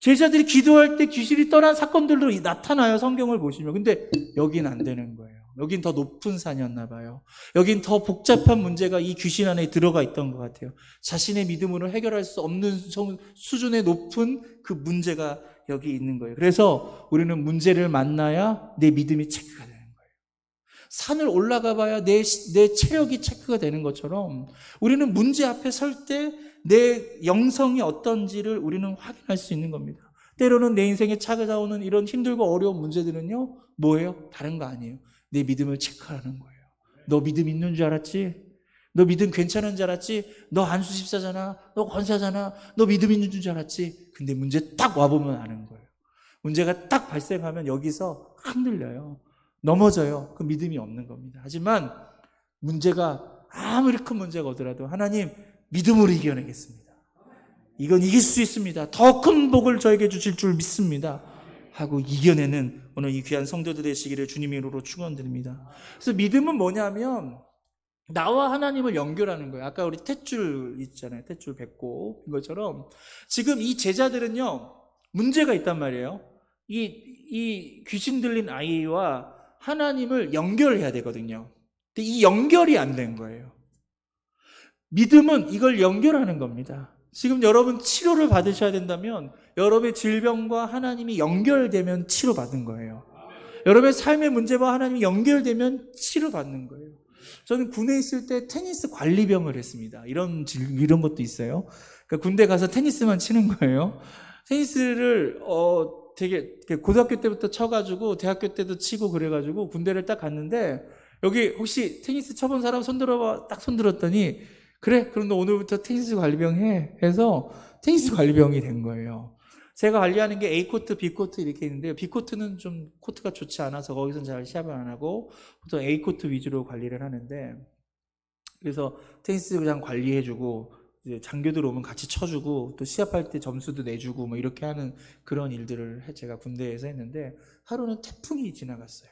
제자들이 기도할 때 귀신이 떠난 사건들도 나타나요. 성경을 보시면. 근데 여긴 안 되는 거예요. 여긴 더 높은 산이었나 봐요. 여긴 더 복잡한 문제가 이 귀신 안에 들어가 있던 것 같아요. 자신의 믿음으로 해결할 수 없는 수준의 높은 그 문제가 여기 있는 거예요. 그래서 우리는 문제를 만나야 내 믿음이 체크가 되는 거예요. 산을 올라가 봐야 내 체력이 체크가 되는 것처럼 우리는 문제 앞에 설 때 내 영성이 어떤지를 우리는 확인할 수 있는 겁니다. 때로는 내 인생에 찾아오는 이런 힘들고 어려운 문제들은요, 뭐예요? 다른 거 아니에요. 내 믿음을 체크하는 거예요. 너 믿음 있는 줄 알았지? 너 믿음 괜찮은 줄 알았지? 너 안수 집사잖아. 너 권사잖아. 너 믿음 있는 줄 알았지? 근데 문제 딱 와보면 아는 거예요. 문제가 딱 발생하면 여기서 흔들려요. 넘어져요. 그 믿음이 없는 겁니다. 하지만 문제가 아무리 큰 문제가 오더라도 하나님 믿음으로 이겨내겠습니다. 이건 이길 수 있습니다. 더 큰 복을 저에게 주실 줄 믿습니다. 하고 이겨내는 오늘 이 귀한 성도들 되시기를 주님의 이름으로 축원드립니다. 그래서 믿음은 뭐냐면 나와 하나님을 연결하는 거예요. 아까 우리 탯줄 있잖아요. 탯줄 뱉고 이것처럼 지금 이 제자들은요 문제가 있단 말이에요. 이 귀신 들린 아이와 하나님을 연결해야 되거든요. 근데 이 연결이 안 된 거예요. 믿음은 이걸 연결하는 겁니다. 지금 여러분 치료를 받으셔야 된다면 여러분의 질병과 하나님이 연결되면 치료받은 거예요. 여러분의 삶의 문제와 하나님이 연결되면 치료받는 거예요. 저는 군에 있을 때 테니스 관리병을 했습니다. 이런 것도 있어요. 그러니까 군대 가서 테니스만 치는 거예요. 테니스를 되게 고등학교 때부터 쳐가지고 대학교 때도 치고 그래가지고 군대를 딱 갔는데 여기 혹시 테니스 쳐본 사람 손들어봐. 딱 손들었더니 그래 그럼 너 오늘부터 테니스 관리병 해 해서 테니스 관리병이 된 거예요. 제가 관리하는 게 A코트, B코트 이렇게 있는데요. B코트는 좀 코트가 좋지 않아서 거기서는 잘 시합을 안 하고 보통 A코트 위주로 관리를 하는데 그래서 테니스 그냥 관리해주고 이제 장교들 오면 같이 쳐주고 또 시합할 때 점수도 내주고 뭐 이렇게 하는 그런 일들을 제가 군대에서 했는데 하루는 태풍이 지나갔어요.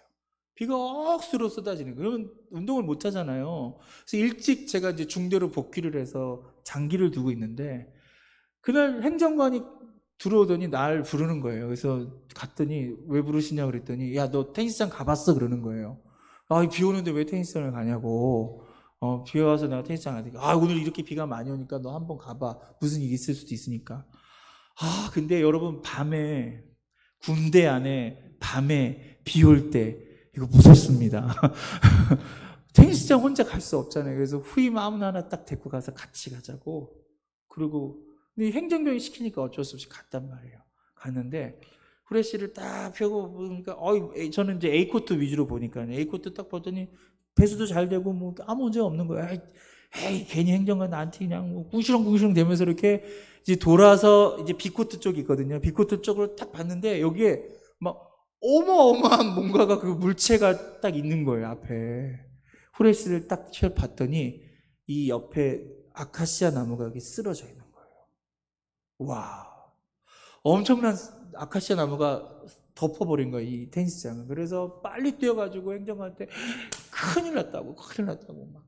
비가 억수로 쏟아지는 거예요. 그러면 운동을 못 하잖아요. 그래서 일찍 제가 이제 중대로 복귀를 해서 장기를 두고 있는데 그날 행정관이 들어오더니 날 부르는 거예요. 그래서 갔더니 왜 부르시냐고 그랬더니 야, 너 테니스장 가봤어? 그러는 거예요. 아, 비 오는데 왜 테니스장을 가냐고. 비 와서 내가 테니스장 가니까 오늘 이렇게 비가 많이 오니까 너 한번 가봐. 무슨 일이 있을 수도 있으니까. 근데 여러분 밤에 군대 안에 밤에 비 올 때 이거 무섭습니다. 테니스장 혼자 갈 수 없잖아요. 그래서 후임 아무나 하나 딱 데리고 가서 같이 가자고. 그리고 근데 행정병이 시키니까 어쩔 수 없이 갔단 말이에요. 갔는데 후레쉬를 딱 펴고 보니까 저는 이제 A코트 위주로 보니까 A코트 딱 보더니 배수도 잘 되고 뭐 아무 문제 없는 거야. 에이 괜히 행정관 나한테 그냥 뭐 궁시렁궁시렁 대면서 이렇게 이제 돌아서 이제 B코트 쪽이 있거든요. B코트 쪽으로 딱 봤는데 여기에 막 어마어마한 뭔가가 그 물체가 딱 있는 거예요. 앞에 후레쉬를 딱 봤더니 이 옆에 아카시아 나무가 여기 쓰러져 있는 거예요. 와, 엄청난 아카시아 나무가 덮어버린 거예요, 이 테니스장을. 그래서 빨리 뛰어가지고 행정관한테 큰일 났다고 막.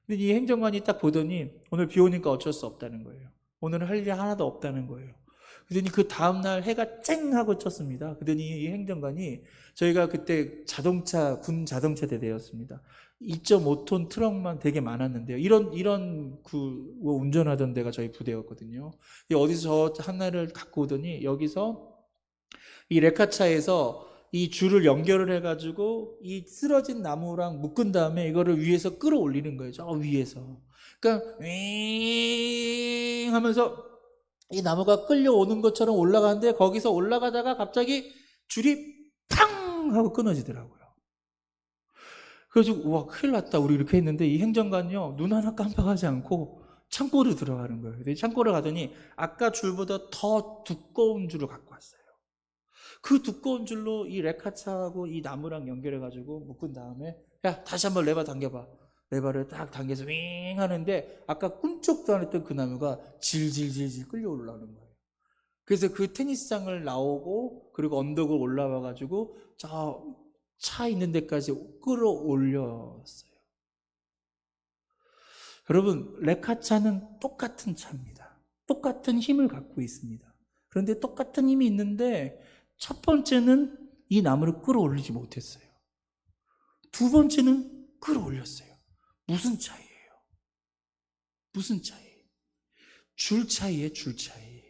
근데 이 행정관이 딱 보더니 오늘 비 오니까 어쩔 수 없다는 거예요. 오늘은 할 일이 하나도 없다는 거예요. 그러더니 그 다음날 해가 쨍 하고 쳤습니다. 그러더니 이 행정관이, 저희가 그때 군 자동차 대대였습니다. 2.5톤 트럭만 되게 많았는데요. 이런 운전하던 데가 저희 부대였거든요. 어디서 저 하나를 갖고 오더니 여기서 이 레카차에서 이 줄을 연결을 해가지고 이 쓰러진 나무랑 묶은 다음에 이거를 위에서 끌어올리는 거예요. 저 위에서. 그러니까 윙 하면서 이 나무가 끌려오는 것처럼 올라가는데, 거기서 올라가다가 갑자기 줄이 팡 하고 끊어지더라고요. 그래서 와, 큰일 났다 우리 이렇게 했는데, 이 행정관이요 눈 하나 깜빡하지 않고 창고로 들어가는 거예요. 근데 창고를 가더니 아까 줄보다 더 두꺼운 줄을 갖고 왔어요. 그 두꺼운 줄로 이 레카차하고 이 나무랑 연결해가지고 묶은 다음에, 야 다시 한번 레바 당겨봐. 레바를 딱 당겨서 윙 하는데 아까 꿈쩍도 안 했던 그 나무가 질질질질 끌려 올라오는 거예요. 그래서 그 테니스장을 나오고 그리고 언덕을 올라와가지고 저 차 있는 데까지 끌어올렸어요. 여러분, 레카차는 똑같은 차입니다. 똑같은 힘을 갖고 있습니다. 그런데 똑같은 힘이 있는데 첫 번째는 이 나무를 끌어올리지 못했어요. 두 번째는 끌어올렸어요. 무슨 차이예요? 무슨 차이? 줄 차이예요, 줄 차이.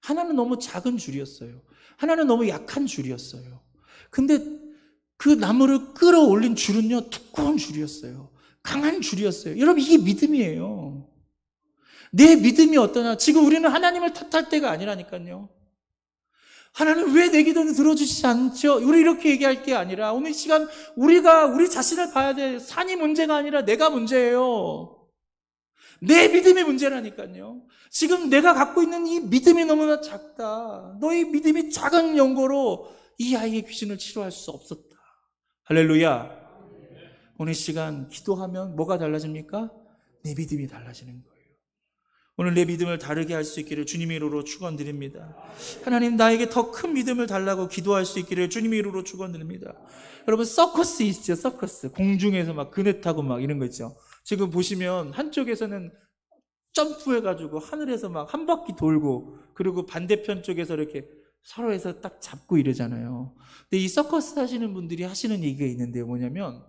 하나는 너무 작은 줄이었어요. 하나는 너무 약한 줄이었어요. 근데 그 나무를 끌어올린 줄은요, 두꺼운 줄이었어요. 강한 줄이었어요. 여러분, 이게 믿음이에요. 내 믿음이 어떠냐? 지금 우리는 하나님을 탓할 때가 아니라니까요. 하나님 왜 내 기도는 들어주시지 않죠? 우리 이렇게 얘기할 게 아니라 오늘 시간 우리가 우리 자신을 봐야 돼. 산이 문제가 아니라 내가 문제예요. 내 믿음이 문제라니까요. 지금 내가 갖고 있는 이 믿음이 너무나 작다. 너의 믿음이 작은 연고로 이 아이의 귀신을 치료할 수 없었다. 할렐루야. 오늘 시간 기도하면 뭐가 달라집니까? 내 믿음이 달라지는 거예요. 오늘 내 믿음을 다르게 할 수 있기를 주님의 이름으로 축원드립니다. 하나님, 나에게 더 큰 믿음을 달라고 기도할 수 있기를 주님의 이름으로 축원드립니다. 여러분, 서커스 있죠? 서커스. 공중에서 막 그네 타고 막 이런 거 있죠. 지금 보시면 한쪽에서는 점프해가지고 하늘에서 막 한 바퀴 돌고, 그리고 반대편 쪽에서 이렇게 서로에서 딱 잡고 이러잖아요. 근데 이 서커스 하시는 분들이 하시는 얘기가 있는데요. 뭐냐면,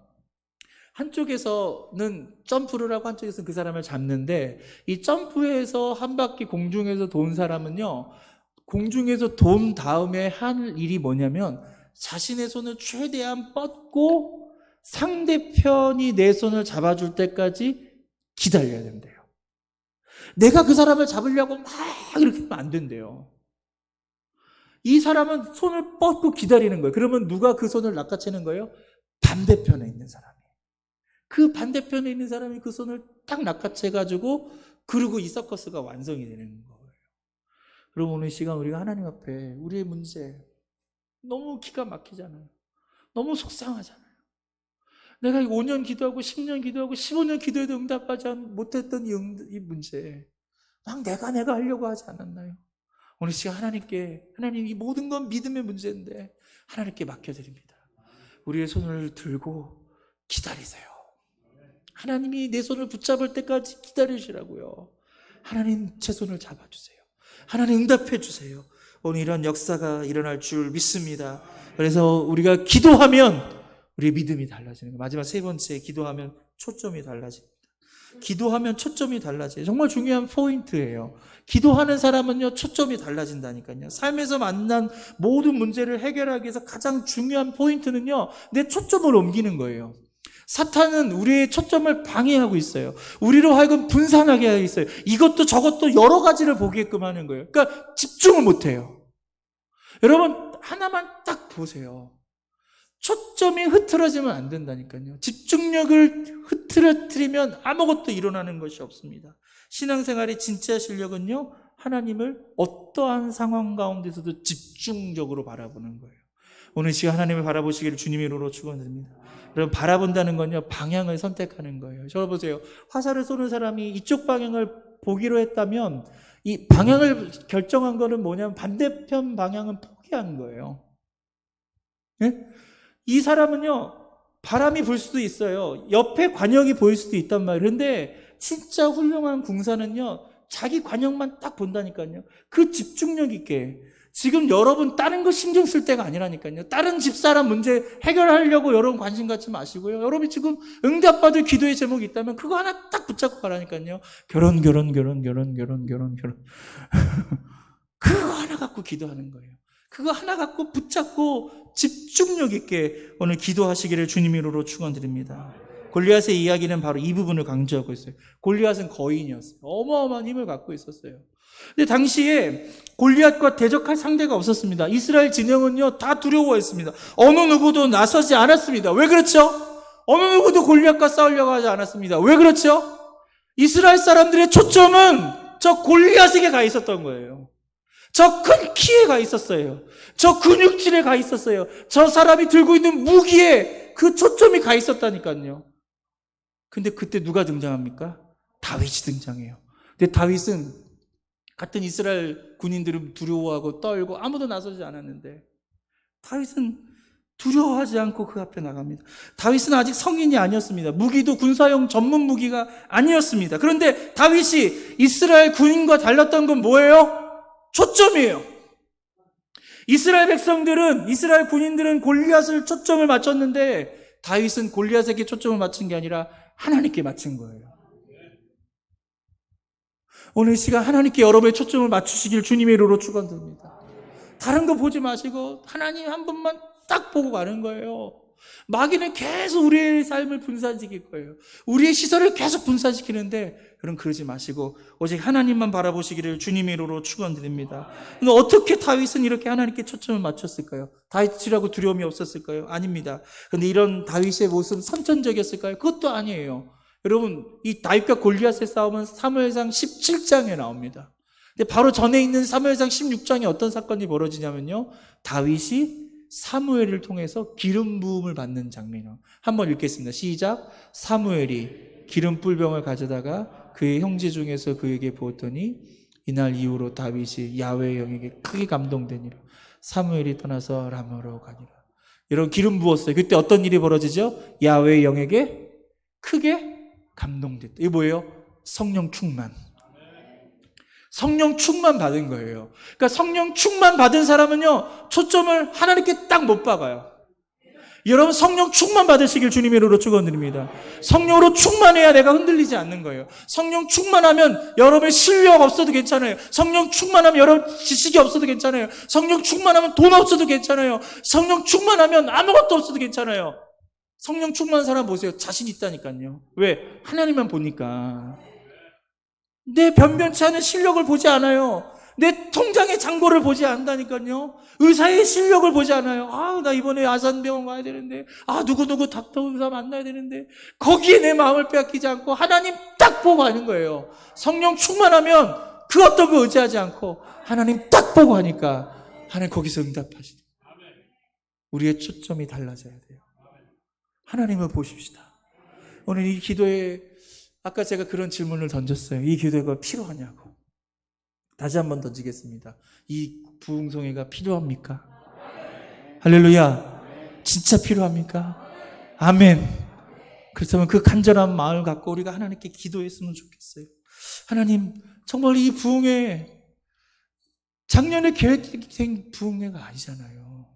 한쪽에서는 점프를 하고 한쪽에서는 그 사람을 잡는데, 이 점프해서 한 바퀴 공중에서 돈 사람은요, 공중에서 돈 다음에 할 일이 뭐냐면 자신의 손을 최대한 뻗고 상대편이 내 손을 잡아줄 때까지 기다려야 된대요. 내가 그 사람을 잡으려고 막 이렇게 하면 안 된대요. 이 사람은 손을 뻗고 기다리는 거예요. 그러면 누가 그 손을 낚아채는 거예요? 반대편에 있는 사람이. 그 반대편에 있는 사람이 그 손을 딱 낚아채가지고, 그리고 이 서커스가 완성이 되는 거예요. 여러분, 오늘 시간 우리가 하나님 앞에 우리의 문제 너무 기가 막히잖아요. 너무 속상하잖아요. 내가 5년 기도하고 10년 기도하고 15년 기도해도 응답하지 못했던 이 문제, 막 내가 하려고 하지 않았나요? 오늘 시간 하나님께, 하나님 이 모든 건 믿음의 문제인데 하나님께 맡겨드립니다. 우리의 손을 들고 기다리세요. 하나님이 내 손을 붙잡을 때까지 기다리시라고요. 하나님 제 손을 잡아주세요. 하나님 응답해 주세요. 오늘 이런 역사가 일어날 줄 믿습니다. 그래서 우리가 기도하면 우리의 믿음이 달라지는 거예요. 마지막 세 번째, 기도하면 초점이 달라집니다. 기도하면 초점이 달라져요. 정말 중요한 포인트예요. 기도하는 사람은요, 초점이 달라진다니까요. 삶에서 만난 모든 문제를 해결하기 위해서 가장 중요한 포인트는요, 내 초점을 옮기는 거예요. 사탄은 우리의 초점을 방해하고 있어요. 우리로 하여금 분산하게 하고 있어요. 이것도 저것도 여러 가지를 보게끔 하는 거예요. 그러니까 집중을 못해요. 여러분, 하나만 딱 보세요. 초점이 흐트러지면 안 된다니까요. 집중력을 흐트러뜨리면 아무것도 일어나는 것이 없습니다. 신앙생활의 진짜 실력은요, 하나님을 어떠한 상황 가운데서도 집중적으로 바라보는 거예요. 오늘 시간 하나님을 바라보시기를 주님의 이름으로 축원드립니다. 여러분, 바라본다는 건요, 방향을 선택하는 거예요. 저 보세요. 화살을 쏘는 사람이 이쪽 방향을 보기로 했다면 이 방향을 결정한 거는 뭐냐면 반대편 방향은 포기한 거예요. 네? 이 사람은요, 바람이 불 수도 있어요. 옆에 관역이 보일 수도 있단 말이에요. 그런데 진짜 훌륭한 궁사는요, 자기 관역만 딱 본다니까요. 그 집중력 있게. 지금 여러분 다른 거 신경 쓸 때가 아니라니까요. 다른 집사람 문제 해결하려고 여러분 관심 갖지 마시고요. 여러분이 지금 응답받을 기도의 제목이 있다면 그거 하나 딱 붙잡고 가라니까요. 결혼. 그거 하나 갖고 기도하는 거예요. 그거 하나 갖고 붙잡고 집중력 있게 오늘 기도하시기를 주님 이름으로 축원드립니다. 골리앗의 이야기는 바로 이 부분을 강조하고 있어요. 골리앗은 거인이었어요. 어마어마한 힘을 갖고 있었어요. 근데 당시에 골리앗과 대적할 상대가 없었습니다. 이스라엘 진영은요 다 두려워했습니다. 어느 누구도 나서지 않았습니다. 왜 그렇죠? 어느 누구도 골리앗과 싸우려고 하지 않았습니다. 왜 그렇죠? 이스라엘 사람들의 초점은 저 골리앗에게 가 있었던 거예요. 저 큰 키에 가 있었어요. 저 근육질에 가 있었어요. 저 사람이 들고 있는 무기에 그 초점이 가 있었다니까요. 근데 그때 누가 등장합니까? 다윗이 등장해요. 근데 다윗은 같은 이스라엘 군인들은 두려워하고 떨고 아무도 나서지 않았는데 다윗은 두려워하지 않고 그 앞에 나갑니다. 다윗은 아직 성인이 아니었습니다. 무기도 군사용 전문 무기가 아니었습니다. 그런데 다윗이 이스라엘 군인과 달랐던 건 뭐예요? 초점이에요. 이스라엘 백성들은, 이스라엘 군인들은 골리앗을 초점을 맞췄는데 다윗은 골리앗에게 초점을 맞춘 게 아니라 하나님께 맞춘 거예요. 오늘 시간 하나님께 여러분의 초점을 맞추시길 주님의 이름으로 축원드립니다. 다른 거 보지 마시고 하나님 한 분만 딱 보고 가는 거예요. 마귀는 계속 우리의 삶을 분산시킬 거예요. 우리의 시선을 계속 분산시키는데 그럼 그러지 마시고 오직 하나님만 바라보시기를 주님의 이름으로 축원드립니다. 근데 어떻게 다윗은 이렇게 하나님께 초점을 맞췄을까요? 다윗이라고 두려움이 없었을까요? 아닙니다. 근데 이런 다윗의 모습 선천적이었을까요? 그것도 아니에요. 여러분, 이 다윗과 골리앗의 싸움은 사무엘상 17장에 나옵니다. 근데 바로 전에 있는 사무엘상 16장에 어떤 사건이 벌어지냐면요. 다윗이 사무엘을 통해서 기름 부음을 받는 장면이요. 한번 읽겠습니다. 시작. 사무엘이 기름 뿔병을 가져다가 그의 형제 중에서 그에게 부었더니 이날 이후로 다윗이 야훼의 영에게 크게 감동되니라. 사무엘이 떠나서 라마로 가니라. 여러분 기름 부었어요. 그때 어떤 일이 벌어지죠? 야훼의 영에게 크게 감동됐다. 이게 뭐예요? 성령 충만. 성령 충만 받은 거예요. 그러니까 성령 충만 받은 사람은요, 초점을 하나님께 딱 못 박아요. 여러분 성령 충만 받으시길 주님의 이름으로 축원드립니다. 성령으로 충만해야 내가 흔들리지 않는 거예요. 성령 충만하면 여러분의 실력 없어도 괜찮아요. 성령 충만하면 여러분 지식이 없어도 괜찮아요. 성령 충만하면 돈 없어도 괜찮아요. 성령 충만하면 아무것도 없어도 괜찮아요. 성령 충만한 사람 보세요. 자신 있다니까요. 왜? 하나님만 보니까. 내 변변치 않은 실력을 보지 않아요. 내 통장의 잔고를 보지 않는다니까요. 의사의 실력을 보지 않아요. 아, 나 이번에 아산병원 가야 되는데, 누구 닥터 의사 만나야 되는데, 거기에 내 마음을 빼앗기지 않고 하나님 딱 보고 하는 거예요. 성령 충만하면 그 어떤 거 의지하지 않고 하나님 딱 보고 하니까 하나님 거기서 응답하시죠. 우리의 초점이 달라져야 돼요. 하나님을 보십시다. 오늘 이 기도에 아까 제가 그런 질문을 던졌어요. 이 기도가 필요하냐고. 다시 한번 던지겠습니다. 이 부흥성회가 필요합니까? 할렐루야. 진짜 필요합니까? 아멘. 그렇다면 그 간절한 마음을 갖고 우리가 하나님께 기도했으면 좋겠어요. 하나님, 정말 이 부흥회 작년에 계획된 부흥회가 아니잖아요.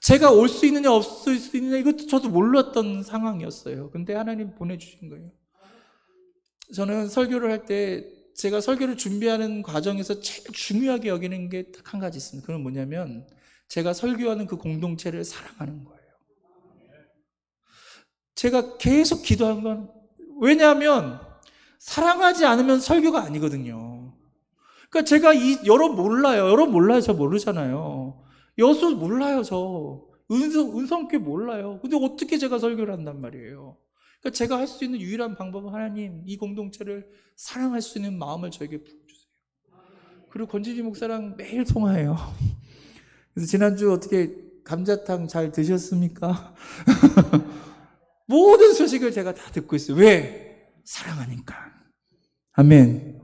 제가 올 수 있느냐 없을 수 있느냐 이것도 저도 몰랐던 상황이었어요. 근데 하나님 보내주신 거예요. 저는 설교를 할 때 제가 설교를 준비하는 과정에서 제일 중요하게 여기는 게 딱 한 가지 있습니다. 그건 뭐냐면 제가 설교하는 그 공동체를 사랑하는 거예요. 제가 계속 기도한 건 왜냐하면 사랑하지 않으면 설교가 아니거든요. 그러니까 제가 여러분 몰라요. 저 모르잖아요. 여수 몰라요, 저. 은성교 몰라요. 근데 어떻게 제가 설교를 한단 말이에요. 그러니까 제가 할 수 있는 유일한 방법은 하나님, 이 공동체를 사랑할 수 있는 마음을 저에게 부어주세요. 그리고 권진희 목사랑 매일 통화해요. 그래서 지난주 어떻게 감자탕 잘 드셨습니까? 모든 소식을 제가 다 듣고 있어요. 왜? 사랑하니까. 아멘.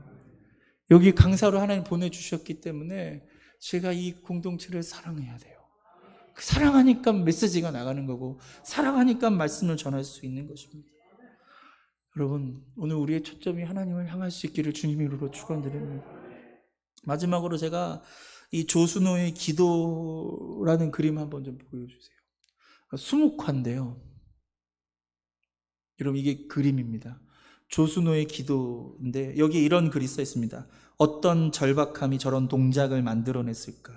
여기 강사로 하나님 보내주셨기 때문에 제가 이 공동체를 사랑해야 돼요. 사랑하니까 메시지가 나가는 거고 사랑하니까 말씀을 전할 수 있는 것입니다. 여러분, 오늘 우리의 초점이 하나님을 향할 수 있기를 주님 이름으로 축원드립니다. 마지막으로 제가 이 조순호의 기도라는 그림 한번 좀 보여주세요. 수묵화인데요. 여러분, 이게 그림입니다. 조순호의 기도인데 여기 이런 글이 써 있습니다. 어떤 절박함이 저런 동작을 만들어냈을까?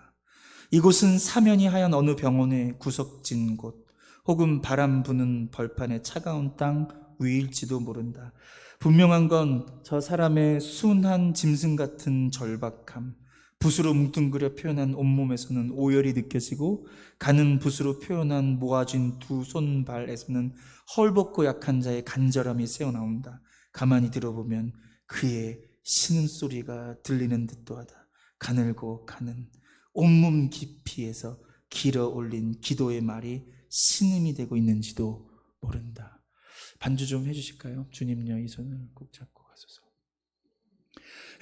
이곳은 사면이 하얀 어느 병원의 구석진 곳, 혹은 바람 부는 벌판의 차가운 땅 위일지도 모른다. 분명한 건 저 사람의 순한 짐승 같은 절박함, 붓으로 뭉뚱그려 표현한 온몸에서는 오열이 느껴지고 가는 붓으로 표현한 모아진 두 손발에서는 헐벗고 약한 자의 간절함이 새어나온다. 가만히 들어보면 그의 신음소리가 들리는 듯도 하다. 가늘고 가는 온몸 깊이에서 길어 올린 기도의 말이 신음이 되고 있는지도 모른다. 반주 좀 해주실까요? 주님요, 이 손을 꼭 잡고 가소서.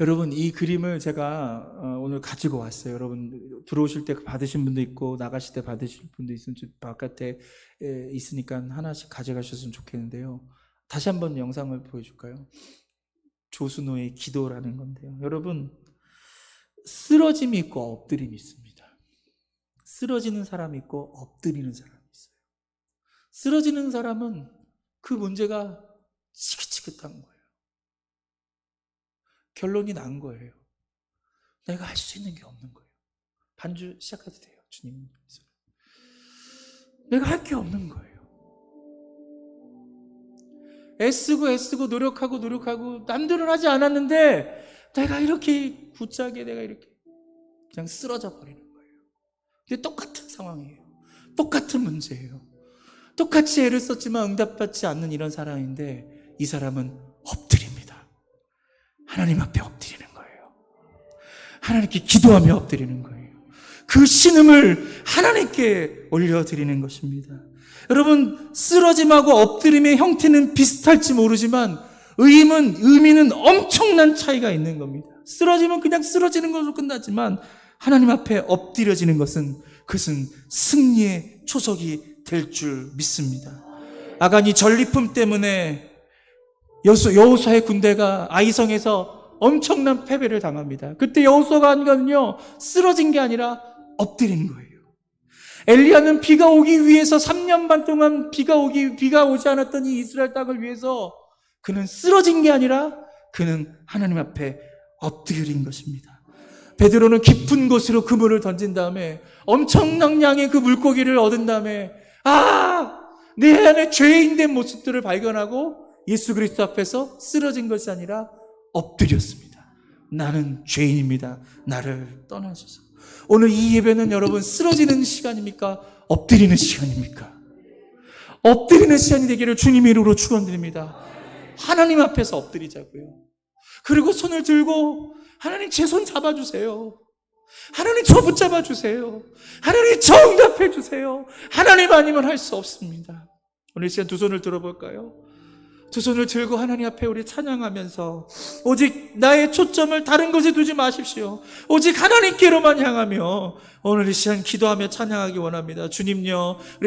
여러분, 이 그림을 제가 오늘 가지고 왔어요. 여러분, 들어오실 때 받으신 분도 있고 나가실 때 받으실 분도 있으면 바깥에 있으니까 하나씩 가져가셨으면 좋겠는데요. 다시 한번 영상을 보여줄까요? 조순호의 기도라는 건데요. 여러분, 쓰러짐이 있고 엎드림이 있습니다. 쓰러지는 사람이 있고 엎드리는 사람이 있어요. 쓰러지는 사람은 그 문제가 지긋지긋한 거예요. 결론이 난 거예요. 내가 할 수 있는 게 없는 거예요. 반주 시작해도 돼요, 주님. 내가 할 게 없는 거예요. 애쓰고 노력하고 남들은 하지 않았는데 내가 이렇게 굳자게 내가 이렇게 그냥 쓰러져 버리는 거예요. 근데 똑같은 상황이에요. 똑같은 문제예요. 똑같이 애를 썼지만 응답받지 않는 이런 사람인데 이 사람은 엎드립니다. 하나님 앞에 엎드리는 거예요. 하나님께 기도하며 엎드리는 거예요. 그 신음을 하나님께 올려드리는 것입니다. 여러분, 쓰러짐하고 엎드림의 형태는 비슷할지 모르지만 의미는 엄청난 차이가 있는 겁니다. 쓰러짐은 그냥 쓰러지는 것으로 끝나지만 하나님 앞에 엎드려지는 것은 그것은 승리의 초석이 될 줄 믿습니다. 아간이 전리품 때문에 여호수아의 군대가 아이성에서 엄청난 패배를 당합니다. 그때 여호수아가 한 건요, 쓰러진 게 아니라 엎드린 거예요. 엘리야는 비가 오기 위해서 3년 반 동안 비가 오지 않았던 이 이스라엘 땅을 위해서 그는 쓰러진 게 아니라 그는 하나님 앞에 엎드린 것입니다. 베드로는 깊은 곳으로 그물을 던진 다음에 엄청난 양의 그 물고기를 얻은 다음에 내 안에 죄인된 모습들을 발견하고 예수 그리스도 앞에서 쓰러진 것이 아니라 엎드렸습니다. 나는 죄인입니다. 나를 떠나소서. 오늘 이 예배는 여러분 쓰러지는 시간입니까? 엎드리는 시간입니까? 엎드리는 시간이 되기를 주님의 이름으로 축원드립니다. 하나님 앞에서 엎드리자고요. 그리고 손을 들고 하나님 제 손 잡아주세요. 하나님 저 붙잡아 주세요. 하나님 저 응답해 주세요. 하나님 아니면 할 수 없습니다. 오늘 이 시간 두 손을 들어볼까요? 두 손을 들고 하나님 앞에 우리 찬양하면서 오직 나의 초점을 다른 것에 두지 마십시오. 오직 하나님께로만 향하며 오늘 이 시간 기도하며 찬양하기 원합니다. 주님요, 우리